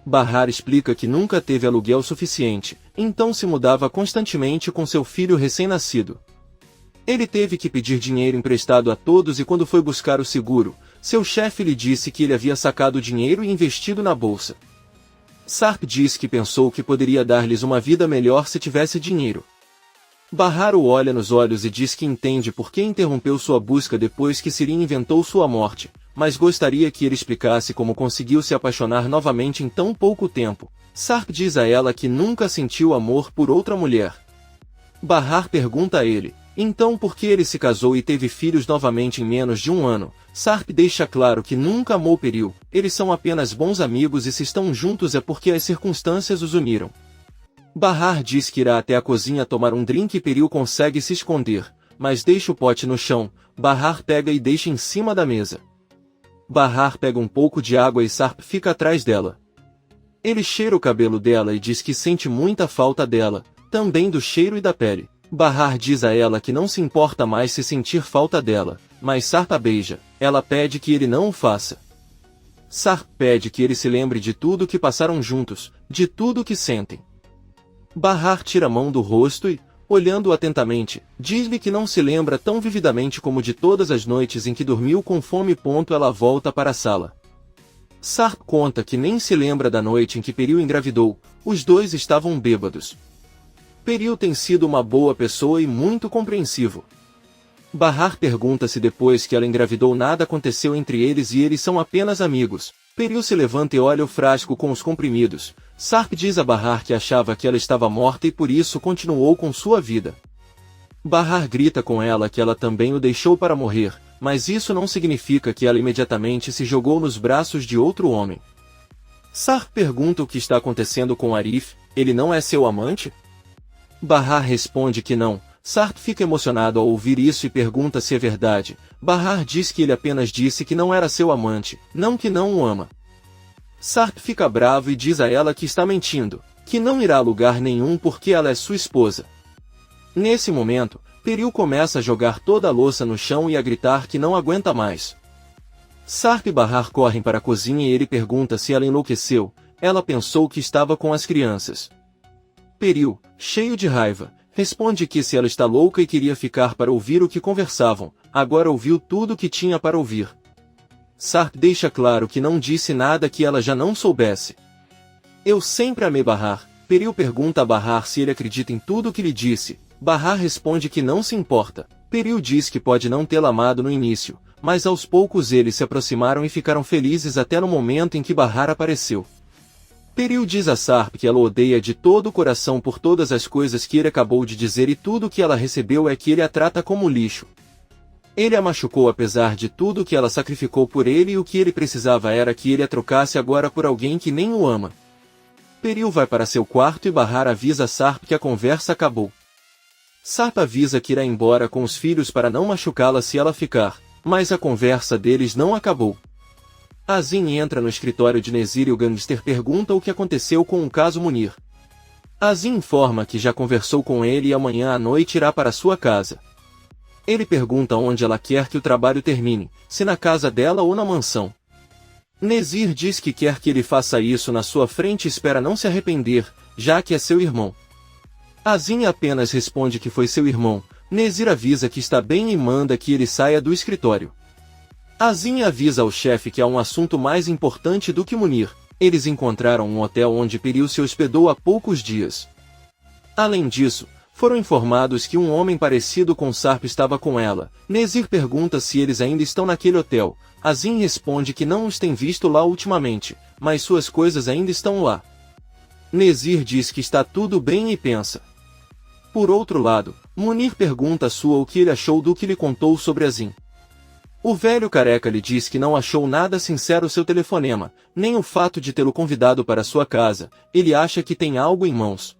Bahar explica que nunca teve aluguel suficiente, então se mudava constantemente com seu filho recém-nascido. Ele teve que pedir dinheiro emprestado a todos e quando foi buscar o seguro, seu chefe lhe disse que ele havia sacado o dinheiro e investido na bolsa. Sarp diz que pensou que poderia dar-lhes uma vida melhor se tivesse dinheiro. Bahar o olha nos olhos e diz que entende por que interrompeu sua busca depois que Sirin inventou sua morte, mas gostaria que ele explicasse como conseguiu se apaixonar novamente em tão pouco tempo. Sarp diz a ela que nunca sentiu amor por outra mulher. Bahar pergunta a ele, então por que ele se casou e teve filhos novamente em menos de 1 ano? Sarp deixa claro que nunca amou Peril, eles são apenas bons amigos e se estão juntos é porque as circunstâncias os uniram. Bahar diz que irá até a cozinha tomar um drink e Peril consegue se esconder, mas deixa o pote no chão. Bahar pega e deixa em cima da mesa. Bahar pega um pouco de água e Sarp fica atrás dela. Ele cheira o cabelo dela e diz que sente muita falta dela, também do cheiro e da pele. Bahar diz a ela que não se importa mais se sentir falta dela, mas Sarp a beija. Ela pede que ele não o faça. Sarp pede que ele se lembre de tudo que passaram juntos, de tudo que sentem. Bahar tira a mão do rosto e, olhando-o atentamente, diz-lhe que não se lembra tão vividamente como de todas as noites em que dormiu com fome. Ela volta para a sala. Sarp conta que nem se lembra da noite em que Peril engravidou, os dois estavam bêbados. Peril tem sido uma boa pessoa e muito compreensivo. Bahar pergunta se depois que ela engravidou nada aconteceu entre eles e eles são apenas amigos. Peril se levanta e olha o frasco com os comprimidos. Sarp diz a Bahar que achava que ela estava morta e por isso continuou com sua vida. Bahar grita com ela que ela também o deixou para morrer, mas isso não significa que ela imediatamente se jogou nos braços de outro homem. Sarp pergunta o que está acontecendo com Arif, ele não é seu amante? Bahar responde que não. Sarp fica emocionado ao ouvir isso e pergunta se é verdade. Bahar diz que ele apenas disse que não era seu amante, não que não o ama. Sarp fica bravo e diz a ela que está mentindo, que não irá a lugar nenhum porque ela é sua esposa. Nesse momento, Peril começa a jogar toda a louça no chão e a gritar que não aguenta mais. Sarp e Bahar correm para a cozinha e ele pergunta se ela enlouqueceu. Ela pensou que estava com as crianças. Peril, cheio de raiva, responde que se ela está louca e queria ficar para ouvir o que conversavam, agora ouviu tudo o que tinha para ouvir. Sarp deixa claro que não disse nada que ela já não soubesse. Eu sempre amei Bahar. Peril pergunta a Bahar se ele acredita em tudo o que lhe disse. Bahar responde que não se importa. Peril diz que pode não tê-la amado no início, mas aos poucos eles se aproximaram e ficaram felizes até no momento em que Bahar apareceu. Peril diz a Sarp que ela o odeia de todo o coração por todas as coisas que ele acabou de dizer e tudo o que ela recebeu é que ele a trata como lixo. Ele a machucou apesar de tudo que ela sacrificou por ele e o que ele precisava era que ele a trocasse agora por alguém que nem o ama. Peril vai para seu quarto e Bahar avisa a Sarp que a conversa acabou. Sarp avisa que irá embora com os filhos para não machucá-la se ela ficar, mas a conversa deles não acabou. Azim entra no escritório de Nezir e o gangster pergunta o que aconteceu com o caso Munir. Azim informa que já conversou com ele e amanhã à noite irá para sua casa. Ele pergunta onde ela quer que o trabalho termine, se na casa dela ou na mansão. Nezir diz que quer que ele faça isso na sua frente e espera não se arrepender, já que é seu irmão. Azim apenas responde que foi seu irmão. Nezir avisa que está bem e manda que ele saia do escritório. Azim avisa ao chefe que há um assunto mais importante do que Munir. Eles encontraram um hotel onde Peril se hospedou há poucos dias. Além disso, foram informados que um homem parecido com Sarp estava com ela. Nezir pergunta se eles ainda estão naquele hotel. Azim responde que não os tem visto lá ultimamente, mas suas coisas ainda estão lá. Nezir diz que está tudo bem e pensa. Por outro lado, Munir pergunta a Sua o que ele achou do que lhe contou sobre Azim. O velho careca lhe diz que não achou nada sincero seu telefonema, nem o fato de tê-lo convidado para sua casa. Ele acha que tem algo em mãos.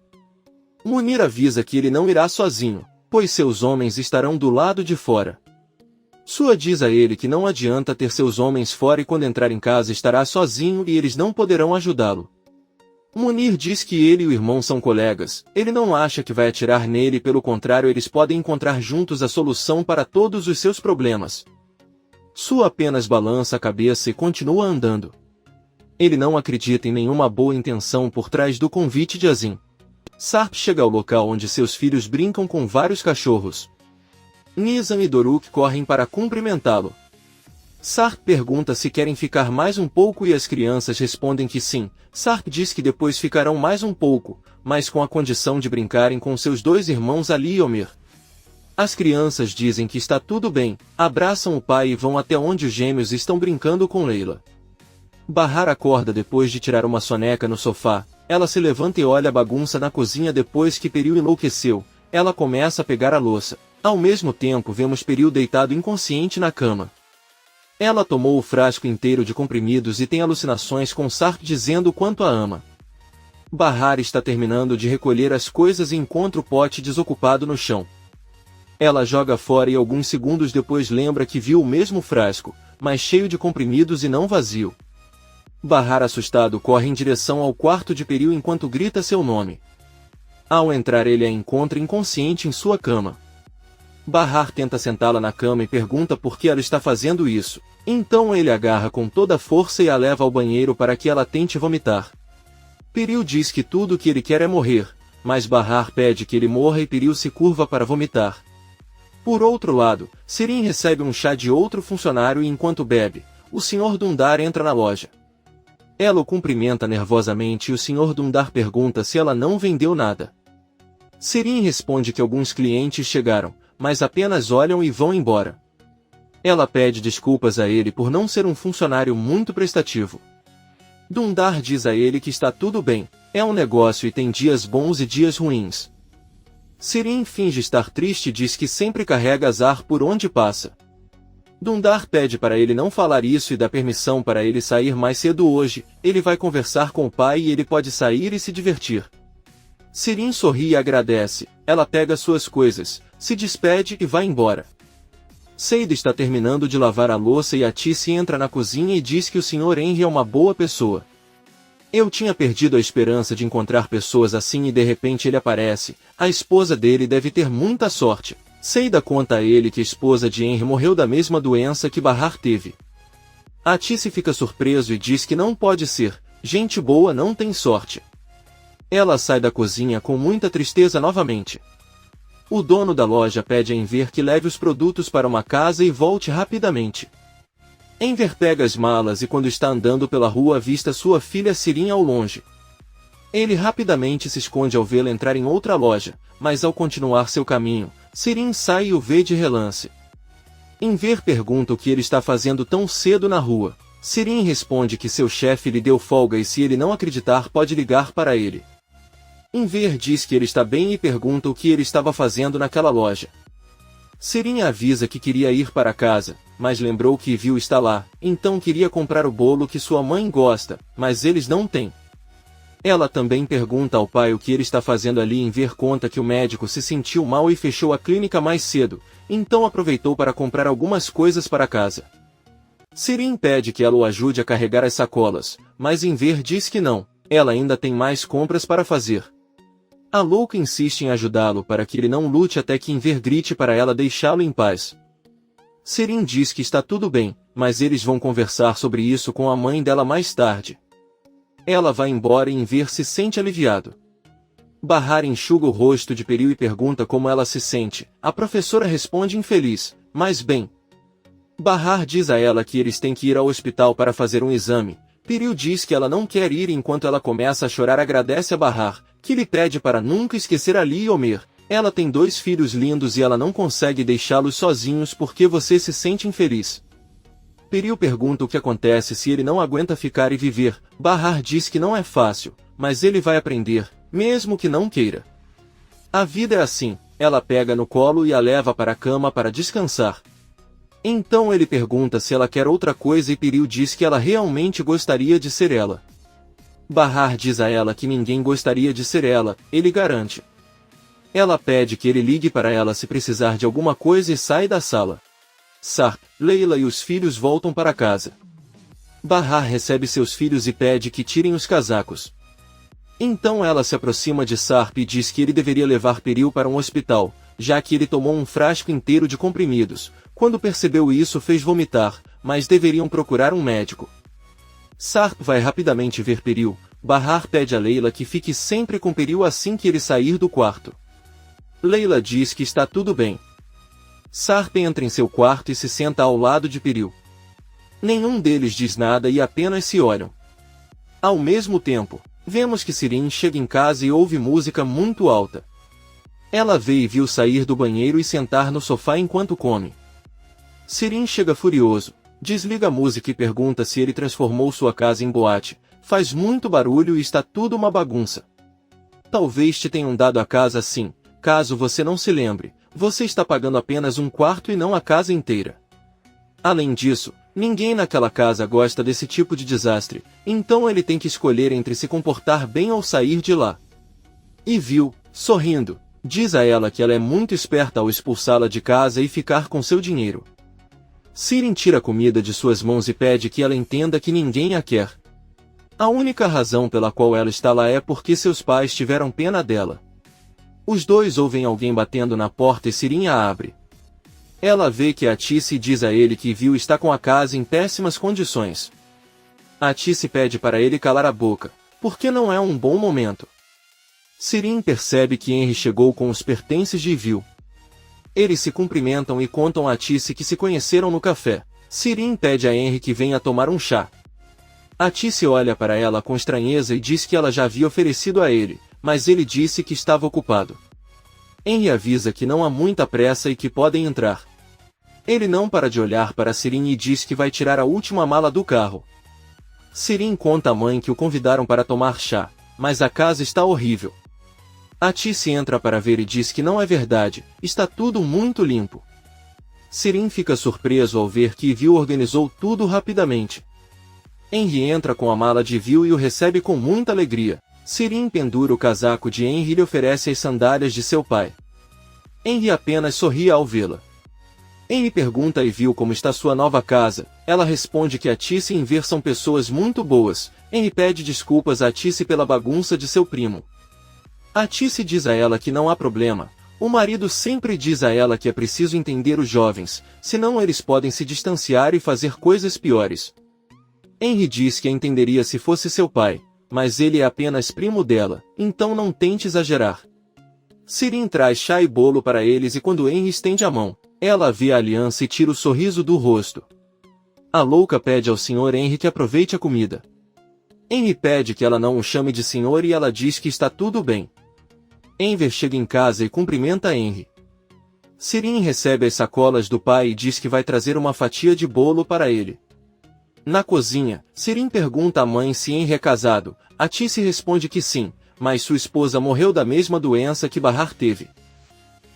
Munir avisa que ele não irá sozinho, pois seus homens estarão do lado de fora. Sua diz a ele que não adianta ter seus homens fora e quando entrar em casa estará sozinho e eles não poderão ajudá-lo. Munir diz que ele e o irmão são colegas. Ele não acha que vai atirar nele, pelo contrário, eles podem encontrar juntos a solução para todos os seus problemas. Sua apenas balança a cabeça e continua andando. Ele não acredita em nenhuma boa intenção por trás do convite de Azim. Sarp chega ao local onde seus filhos brincam com vários cachorros. Nizam e Doruk correm para cumprimentá-lo. Sarp pergunta se querem ficar mais um pouco e as crianças respondem que sim. Sarp diz que depois ficarão mais um pouco, mas com a condição de brincarem com seus dois irmãos Ali e Omer. As crianças dizem que está tudo bem, abraçam o pai e vão até onde os gêmeos estão brincando com Leila. Bahar acorda depois de tirar uma soneca no sofá. Ela se levanta e olha a bagunça na cozinha depois que Peril enlouqueceu. Ela começa a pegar a louça. Ao mesmo tempo vemos Peril deitado inconsciente na cama. Ela tomou o frasco inteiro de comprimidos e tem alucinações com Sarp dizendo quanto a ama. Bahar está terminando de recolher as coisas e encontra o pote desocupado no chão. Ela joga fora e alguns segundos depois lembra que viu o mesmo frasco, mas cheio de comprimidos e não vazio. Bahar assustado corre em direção ao quarto de Peril enquanto grita seu nome. Ao entrar ele a encontra inconsciente em sua cama. Bahar tenta sentá-la na cama e pergunta por que ela está fazendo isso. Então ele agarra com toda a força e a leva ao banheiro para que ela tente vomitar. Peril diz que tudo o que ele quer é morrer, mas Bahar pede que ele morra e Peril se curva para vomitar. Por outro lado, Sirin recebe um chá de outro funcionário e enquanto bebe, o Sr. Dundar entra na loja. Ela o cumprimenta nervosamente e o Sr. Dundar pergunta se ela não vendeu nada. Sirin responde que alguns clientes chegaram, mas apenas olham e vão embora. Ela pede desculpas a ele por não ser um funcionário muito prestativo. Dundar diz a ele que está tudo bem, é um negócio e tem dias bons e dias ruins. Sirin finge estar triste e diz que sempre carrega azar por onde passa. Dundar pede para ele não falar isso e dá permissão para ele sair mais cedo hoje. Ele vai conversar com o pai e ele pode sair e se divertir. Sirin sorri e agradece. Ela pega suas coisas, se despede e vai embora. Seid está terminando de lavar a louça e a Tice entra na cozinha e diz que o Sr. Henry é uma boa pessoa. Eu tinha perdido a esperança de encontrar pessoas assim e de repente ele aparece. A esposa dele deve ter muita sorte. Seida conta a ele que a esposa de Henry morreu da mesma doença que Bahar teve. A Tice fica surpreso e diz que não pode ser. Gente boa não tem sorte. Ela sai da cozinha com muita tristeza novamente. O dono da loja pede a Enver que leve os produtos para uma casa e volte rapidamente. Enver pega as malas e quando está andando pela rua avista sua filha Sirin ao longe. Ele rapidamente se esconde ao vê-la entrar em outra loja, mas ao continuar seu caminho, Sirin sai e o vê de relance. Enver pergunta o que ele está fazendo tão cedo na rua. Sirin responde que seu chefe lhe deu folga e se ele não acreditar pode ligar para ele. Enver diz que ele está bem e pergunta o que ele estava fazendo naquela loja. Sirin avisa que queria ir para casa, mas lembrou que Viu está lá, então queria comprar o bolo que sua mãe gosta, mas eles não têm. Ela também pergunta ao pai o que ele está fazendo ali. Enver conta que o médico se sentiu mal e fechou a clínica mais cedo, então aproveitou para comprar algumas coisas para casa. Sirin pede que ela o ajude a carregar as sacolas, mas Enver diz que não, ela ainda tem mais compras para fazer. A louca insiste em ajudá-lo para que ele não lute até que Enver grite para ela deixá-lo em paz. Sirin diz que está tudo bem, mas eles vão conversar sobre isso com a mãe dela mais tarde. Ela vai embora e Enver se sente aliviado. Bahar enxuga o rosto de Peril e pergunta como ela se sente. A professora responde infeliz, mas bem. Bahar diz a ela que eles têm que ir ao hospital para fazer um exame. Peril diz que ela não quer ir e enquanto ela começa a chorar agradece a Bahar, que lhe pede para nunca esquecer Ali e Omer. Ela tem 2 filhos lindos e ela não consegue deixá-los sozinhos porque você se sente infeliz. Peril pergunta o que acontece se ele não aguenta ficar e viver. Bahar diz que não é fácil, mas ele vai aprender, mesmo que não queira. A vida é assim, ela pega no colo e a leva para a cama para descansar. Então ele pergunta se ela quer outra coisa e Peril diz que ela realmente gostaria de ser ela. Bahar diz a ela que ninguém gostaria de ser ela, ele garante. Ela pede que ele ligue para ela se precisar de alguma coisa e sai da sala. Sarp, Leila e os filhos voltam para casa. Bahar recebe seus filhos e pede que tirem os casacos. Então ela se aproxima de Sarp e diz que ele deveria levar Peril para um hospital, já que ele tomou um frasco inteiro de comprimidos. Quando percebeu isso fez vomitar, mas deveriam procurar um médico. Sarp vai rapidamente ver Peril. Bahar pede a Leila que fique sempre com Peril assim que ele sair do quarto. Leila diz que está tudo bem. Sarp entra em seu quarto e se senta ao lado de Peril. Nenhum deles diz nada e apenas se olham. Ao mesmo tempo, vemos que Sirin chega em casa e ouve música muito alta. Ela vê e viu sair do banheiro e sentar no sofá enquanto come. Sirin chega furioso, desliga a música e pergunta se ele transformou sua casa em boate. Faz muito barulho e está tudo uma bagunça. Talvez te tenham dado a casa assim, caso você não se lembre. Você está pagando apenas um quarto e não a casa inteira. Além disso, ninguém naquela casa gosta desse tipo de desastre, então ele tem que escolher entre se comportar bem ou sair de lá. E viu, sorrindo, diz a ela que ela é muito esperta ao expulsá-la de casa e ficar com seu dinheiro. Sirin tira a comida de suas mãos e pede que ela entenda que ninguém a quer. A única razão pela qual ela está lá é porque seus pais tiveram pena dela. Os dois ouvem alguém batendo na porta e Sirin a abre. Ela vê que a Tice diz a ele que viu está com a casa em péssimas condições. A Tice pede para ele calar a boca, porque não é um bom momento. Sirin percebe que Henry chegou com os pertences de Vil. Eles se cumprimentam e contam a Tice que se conheceram no café. Sirin pede a Henry que venha tomar um chá. A Tice olha para ela com estranheza e diz que ela já havia oferecido a ele, mas ele disse que estava ocupado. Henry avisa que não há muita pressa e que podem entrar. Ele não para de olhar para Sirin e diz que vai tirar a última mala do carro. Sirin conta à mãe que o convidaram para tomar chá, mas a casa está horrível. A Tice entra para ver e diz que não é verdade, está tudo muito limpo. Sirin fica surpreso ao ver que Vil organizou tudo rapidamente. Henry entra com a mala de Vil e o recebe com muita alegria. Sirin pendura o casaco de Henry e lhe oferece as sandálias de seu pai. Henry apenas sorri ao vê-la. Henry pergunta a Vil como está sua nova casa. Ela responde que a Tice e Enver são pessoas muito boas. Henry pede desculpas a Tice pela bagunça de seu primo. A Tice diz a ela que não há problema. O marido sempre diz a ela que é preciso entender os jovens, senão eles podem se distanciar e fazer coisas piores. Henry diz que a entenderia se fosse seu pai, mas ele é apenas primo dela, então não tente exagerar. Sirin traz chá e bolo para eles e quando Henry estende a mão, ela vê a aliança e tira o sorriso do rosto. A louca pede ao Sr. Henry que aproveite a comida. Henry pede que ela não o chame de senhor e ela diz que está tudo bem. Enver chega em casa e cumprimenta Henry. Sirin recebe as sacolas do pai e diz que vai trazer uma fatia de bolo para ele. Na cozinha, Sirin pergunta à mãe se Henry é casado. A Tice responde que sim, mas sua esposa morreu da mesma doença que Bahar teve.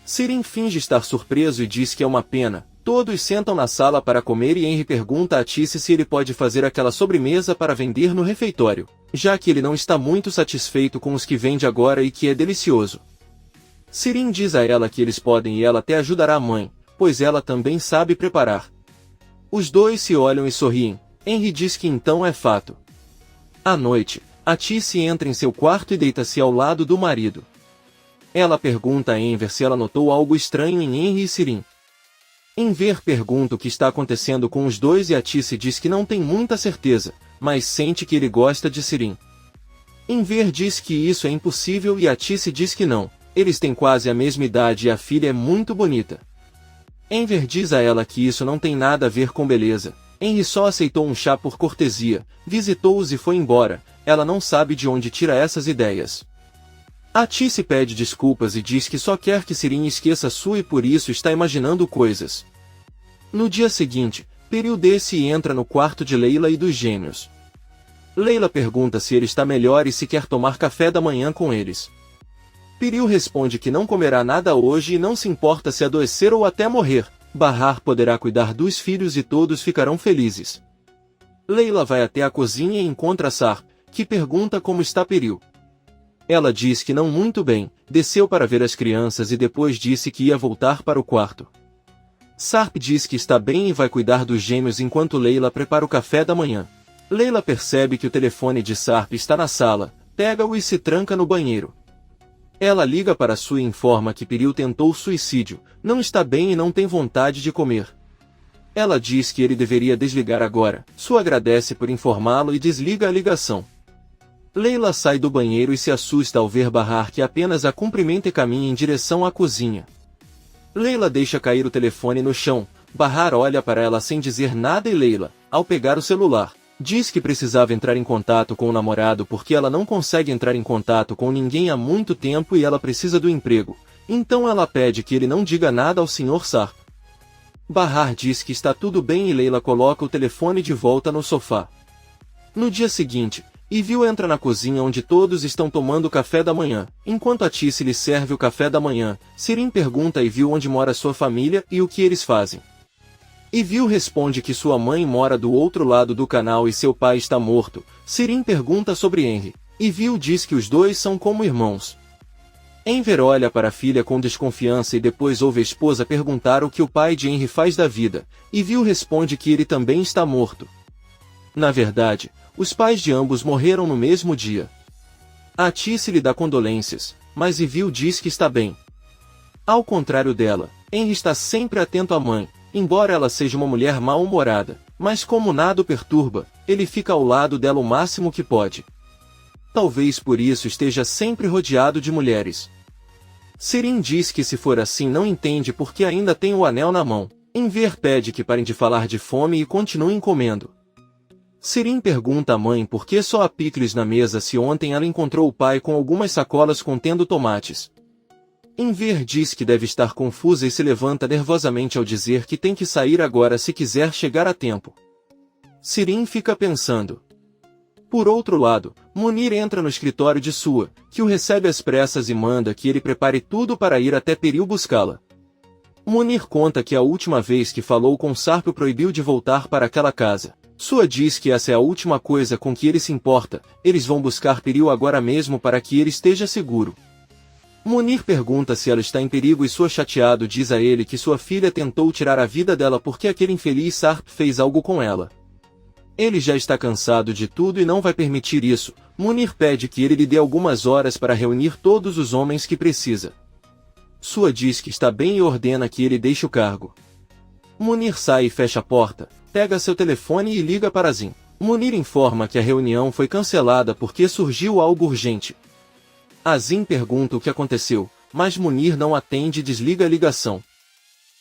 Sirin finge estar surpreso e diz que é uma pena. Todos sentam na sala para comer e Henry pergunta a Tice se ele pode fazer aquela sobremesa para vender no refeitório, já que ele não está muito satisfeito com os que vende agora e que é delicioso. Sirin diz a ela que eles podem e ela até ajudará a mãe, pois ela também sabe preparar. Os dois se olham e sorriem. Henry diz que então é fato. À noite, a Tissy entra em seu quarto e deita-se ao lado do marido. Ela pergunta a Enver se ela notou algo estranho em Henry e Sirin. Enver pergunta o que está acontecendo com os dois e a Tissy diz que não tem muita certeza, mas sente que ele gosta de Sirin. Enver diz que isso é impossível e a Tissy diz que não, eles têm quase a mesma idade e a filha é muito bonita. Enver diz a ela que isso não tem nada a ver com beleza. Henry só aceitou um chá por cortesia, visitou-os e foi embora, ela não sabe de onde tira essas ideias. A Tissy pede desculpas e diz que só quer que Sirin esqueça Sue e por isso está imaginando coisas. No dia seguinte, Peril desce e entra no quarto de Leila e dos gêmeos. Leila pergunta se ele está melhor e se quer tomar café da manhã com eles. Peril responde que não comerá nada hoje e não se importa se adoecer ou até morrer. Bahar poderá cuidar dos filhos e todos ficarão felizes. Leila vai até a cozinha e encontra Sarp, que pergunta como está Peril. Ela diz que não muito bem, desceu para ver as crianças e depois disse que ia voltar para o quarto. Sarp diz que está bem e vai cuidar dos gêmeos enquanto Leila prepara o café da manhã. Leila percebe que o telefone de Sarp está na sala, pega-o e se tranca no banheiro. Ela liga para Sue e informa que Peril tentou suicídio, não está bem e não tem vontade de comer. Ela diz que ele deveria desligar agora. Sue agradece por informá-lo e desliga a ligação. Leila sai do banheiro e se assusta ao ver Bahar que apenas a cumprimenta e caminha em direção à cozinha. Leila deixa cair o telefone no chão. Bahar olha para ela sem dizer nada e Leila, ao pegar o celular, diz que precisava entrar em contato com o namorado porque ela não consegue entrar em contato com ninguém há muito tempo e ela precisa do emprego. Então ela pede que ele não diga nada ao Sr. Sarp. Bahar diz que está tudo bem e Leila coloca o telefone de volta no sofá. No dia seguinte, Ivil entra na cozinha onde todos estão tomando café da manhã. Enquanto a Tissy lhe serve o café da manhã, Sirin pergunta a Ivil onde mora sua família e o que eles fazem. Ivil responde que sua mãe mora do outro lado do canal e seu pai está morto. Sirin pergunta sobre Henry. Ivil diz que os dois são como irmãos. Enver olha para a filha com desconfiança e depois ouve a esposa perguntar o que o pai de Henry faz da vida. Ivil responde que ele também está morto. Na verdade, os pais de ambos morreram no mesmo dia. A Tissy lhe dá condolências, mas Ivil diz que está bem. Ao contrário dela, Henry está sempre atento à mãe, embora ela seja uma mulher mal-humorada, mas como nada o perturba, ele fica ao lado dela o máximo que pode. Talvez por isso esteja sempre rodeado de mulheres. Sirin diz que se for assim não entende porque ainda tem o anel na mão. Enver pede que parem de falar de fome e continuem comendo. Sirin pergunta à mãe por que só há picles na mesa se ontem ela encontrou o pai com algumas sacolas contendo tomates. Enver diz que deve estar confusa e se levanta nervosamente ao dizer que tem que sair agora se quiser chegar a tempo. Sirin fica pensando. Por outro lado, Munir entra no escritório de Sue, que o recebe às pressas e manda que ele prepare tudo para ir até Peril buscá-la. Munir conta que a última vez que falou com Sarp o proibiu de voltar para aquela casa. Sue diz que essa é a última coisa com que ele se importa, eles vão buscar Peril agora mesmo para que ele esteja seguro. Munir pergunta se ela está em perigo e Sue chateado diz a ele que sua filha tentou tirar a vida dela porque aquele infeliz Sarp fez algo com ela. Ele já está cansado de tudo e não vai permitir isso. Munir pede que ele lhe dê algumas horas para reunir todos os homens que precisa. Sue diz que está bem e ordena que ele deixe o cargo. Munir sai e fecha a porta, pega seu telefone e liga para Azim. Munir informa que a reunião foi cancelada porque surgiu algo urgente. Azim pergunta o que aconteceu, mas Munir não atende e desliga a ligação.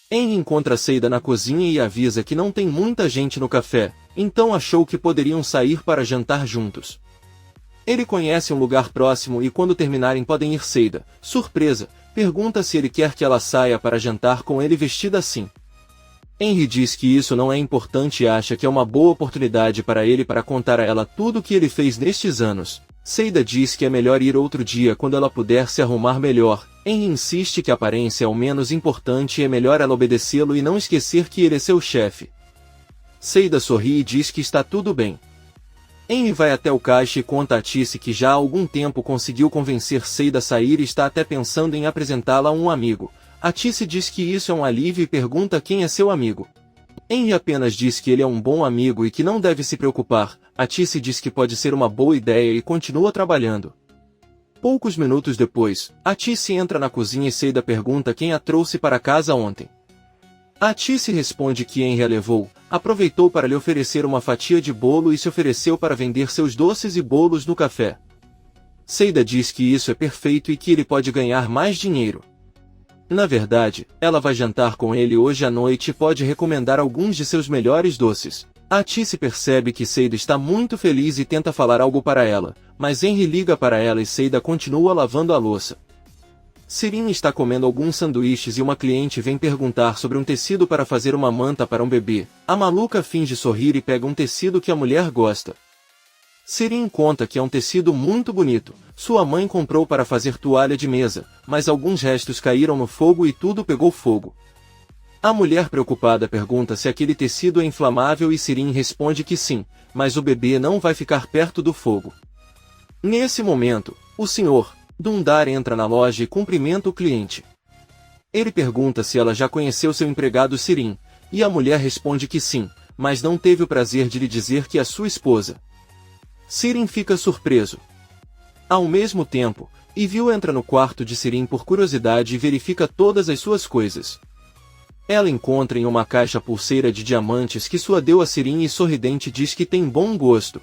Henry encontra Seida na cozinha e avisa que não tem muita gente no café, então achou que poderiam sair para jantar juntos. Ele conhece um lugar próximo e quando terminarem podem ir. Seida, surpresa, pergunta se ele quer que ela saia para jantar com ele vestida assim. Henry diz que isso não é importante e acha que é uma boa oportunidade para ele para contar a ela tudo o que ele fez nestes anos. Seida diz que é melhor ir outro dia quando ela puder se arrumar melhor. Henry insiste que a aparência é o menos importante e é melhor ela obedecê-lo e não esquecer que ele é seu chefe. Seida sorri e diz que está tudo bem. Henry vai até o caixa e conta a Tissy que já há algum tempo conseguiu convencer Seida a sair e está até pensando em apresentá-la a um amigo. A Tissy diz que isso é um alívio e pergunta quem é seu amigo. Henry apenas diz que ele é um bom amigo e que não deve se preocupar. Atice diz que pode ser uma boa ideia e continua trabalhando. Poucos minutos depois, Atice entra na cozinha e Seida pergunta quem a trouxe para casa ontem. Atice responde que Henry a levou, aproveitou para lhe oferecer uma fatia de bolo e se ofereceu para vender seus doces e bolos no café. Seida diz que isso é perfeito e que ele pode ganhar mais dinheiro. Na verdade, ela vai jantar com ele hoje à noite e pode recomendar alguns de seus melhores doces. Atice percebe que Seida está muito feliz e tenta falar algo para ela, mas Henry liga para ela e Seida continua lavando a louça. Sirin está comendo alguns sanduíches e uma cliente vem perguntar sobre um tecido para fazer uma manta para um bebê. A maluca finge sorrir e pega um tecido que a mulher gosta. Sirin conta que é um tecido muito bonito. Sua mãe comprou para fazer toalha de mesa, mas alguns restos caíram no fogo e tudo pegou fogo. A mulher preocupada pergunta se aquele tecido é inflamável e Sirin responde que sim, mas o bebê não vai ficar perto do fogo. Nesse momento, o Sr. Dundar entra na loja e cumprimenta o cliente. Ele pergunta se ela já conheceu seu empregado Sirin, e a mulher responde que sim, mas não teve o prazer de lhe dizer que é sua esposa. Sirin fica surpreso. Ao mesmo tempo, Ivil entra no quarto de Sirin por curiosidade e verifica todas as suas coisas. Ela encontra em uma caixa pulseira de diamantes que sua deu a Sirin e sorridente diz que tem bom gosto.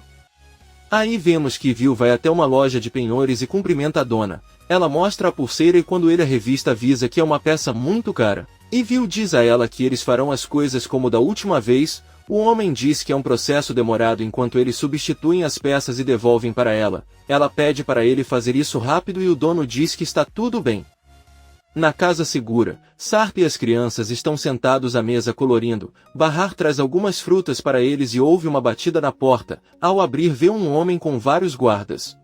Aí vemos que Ivil vai até uma loja de penhores e cumprimenta a dona. Ela mostra a pulseira e quando ele a revista avisa que é uma peça muito cara. Ivil diz a ela que eles farão as coisas como da última vez. O homem diz que é um processo demorado enquanto eles substituem as peças e devolvem para ela. Ela pede para ele fazer isso rápido e o dono diz que está tudo bem. Na casa segura, Sarp e as crianças estão sentados à mesa colorindo. Bahar traz algumas frutas para eles e ouve uma batida na porta. Ao abrir vê um homem com vários guardas.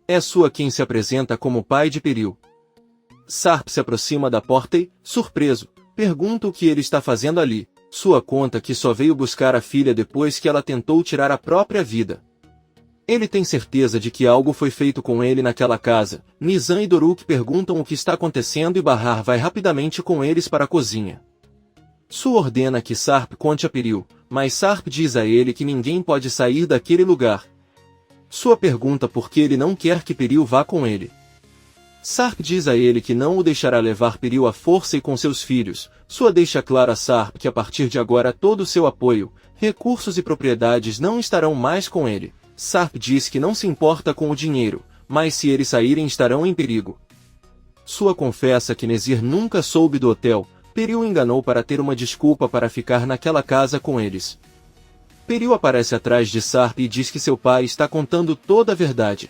É Sua quem se apresenta como pai de Peril. Sarp se aproxima da porta e, surpreso, pergunta o que ele está fazendo ali. Sua conta que só veio buscar a filha depois que ela tentou tirar a própria vida. Ele tem certeza de que algo foi feito com ele naquela casa. Nizam e Doruk perguntam o que está acontecendo e Bahar vai rapidamente com eles para a cozinha. Su ordena que Sarp conte a Peril, mas Sarp diz a ele que ninguém pode sair daquele lugar. Sua pergunta por que ele não quer que Peril vá com ele. Sarp diz a ele que não o deixará levar Peril à força e com seus filhos. Sua deixa claro a Sarp que a partir de agora todo o seu apoio, recursos e propriedades não estarão mais com ele. Sarp diz que não se importa com o dinheiro, mas se eles saírem estarão em perigo. Sua confessa que Nezir nunca soube do hotel. Peril enganou para ter uma desculpa para ficar naquela casa com eles. Peril aparece atrás de Sarp e diz que seu pai está contando toda a verdade.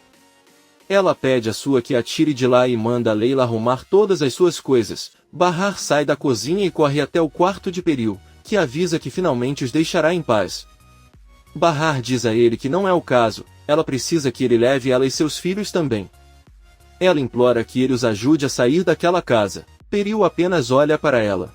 Ela pede a Sua que a tire de lá e manda a Leila arrumar todas as suas coisas. Bahar sai da cozinha e corre até o quarto de Peril, que avisa que finalmente os deixará em paz. Bahar diz a ele que não é o caso, ela precisa que ele leve ela e seus filhos também. Ela implora que ele os ajude a sair daquela casa. Peril apenas olha para ela.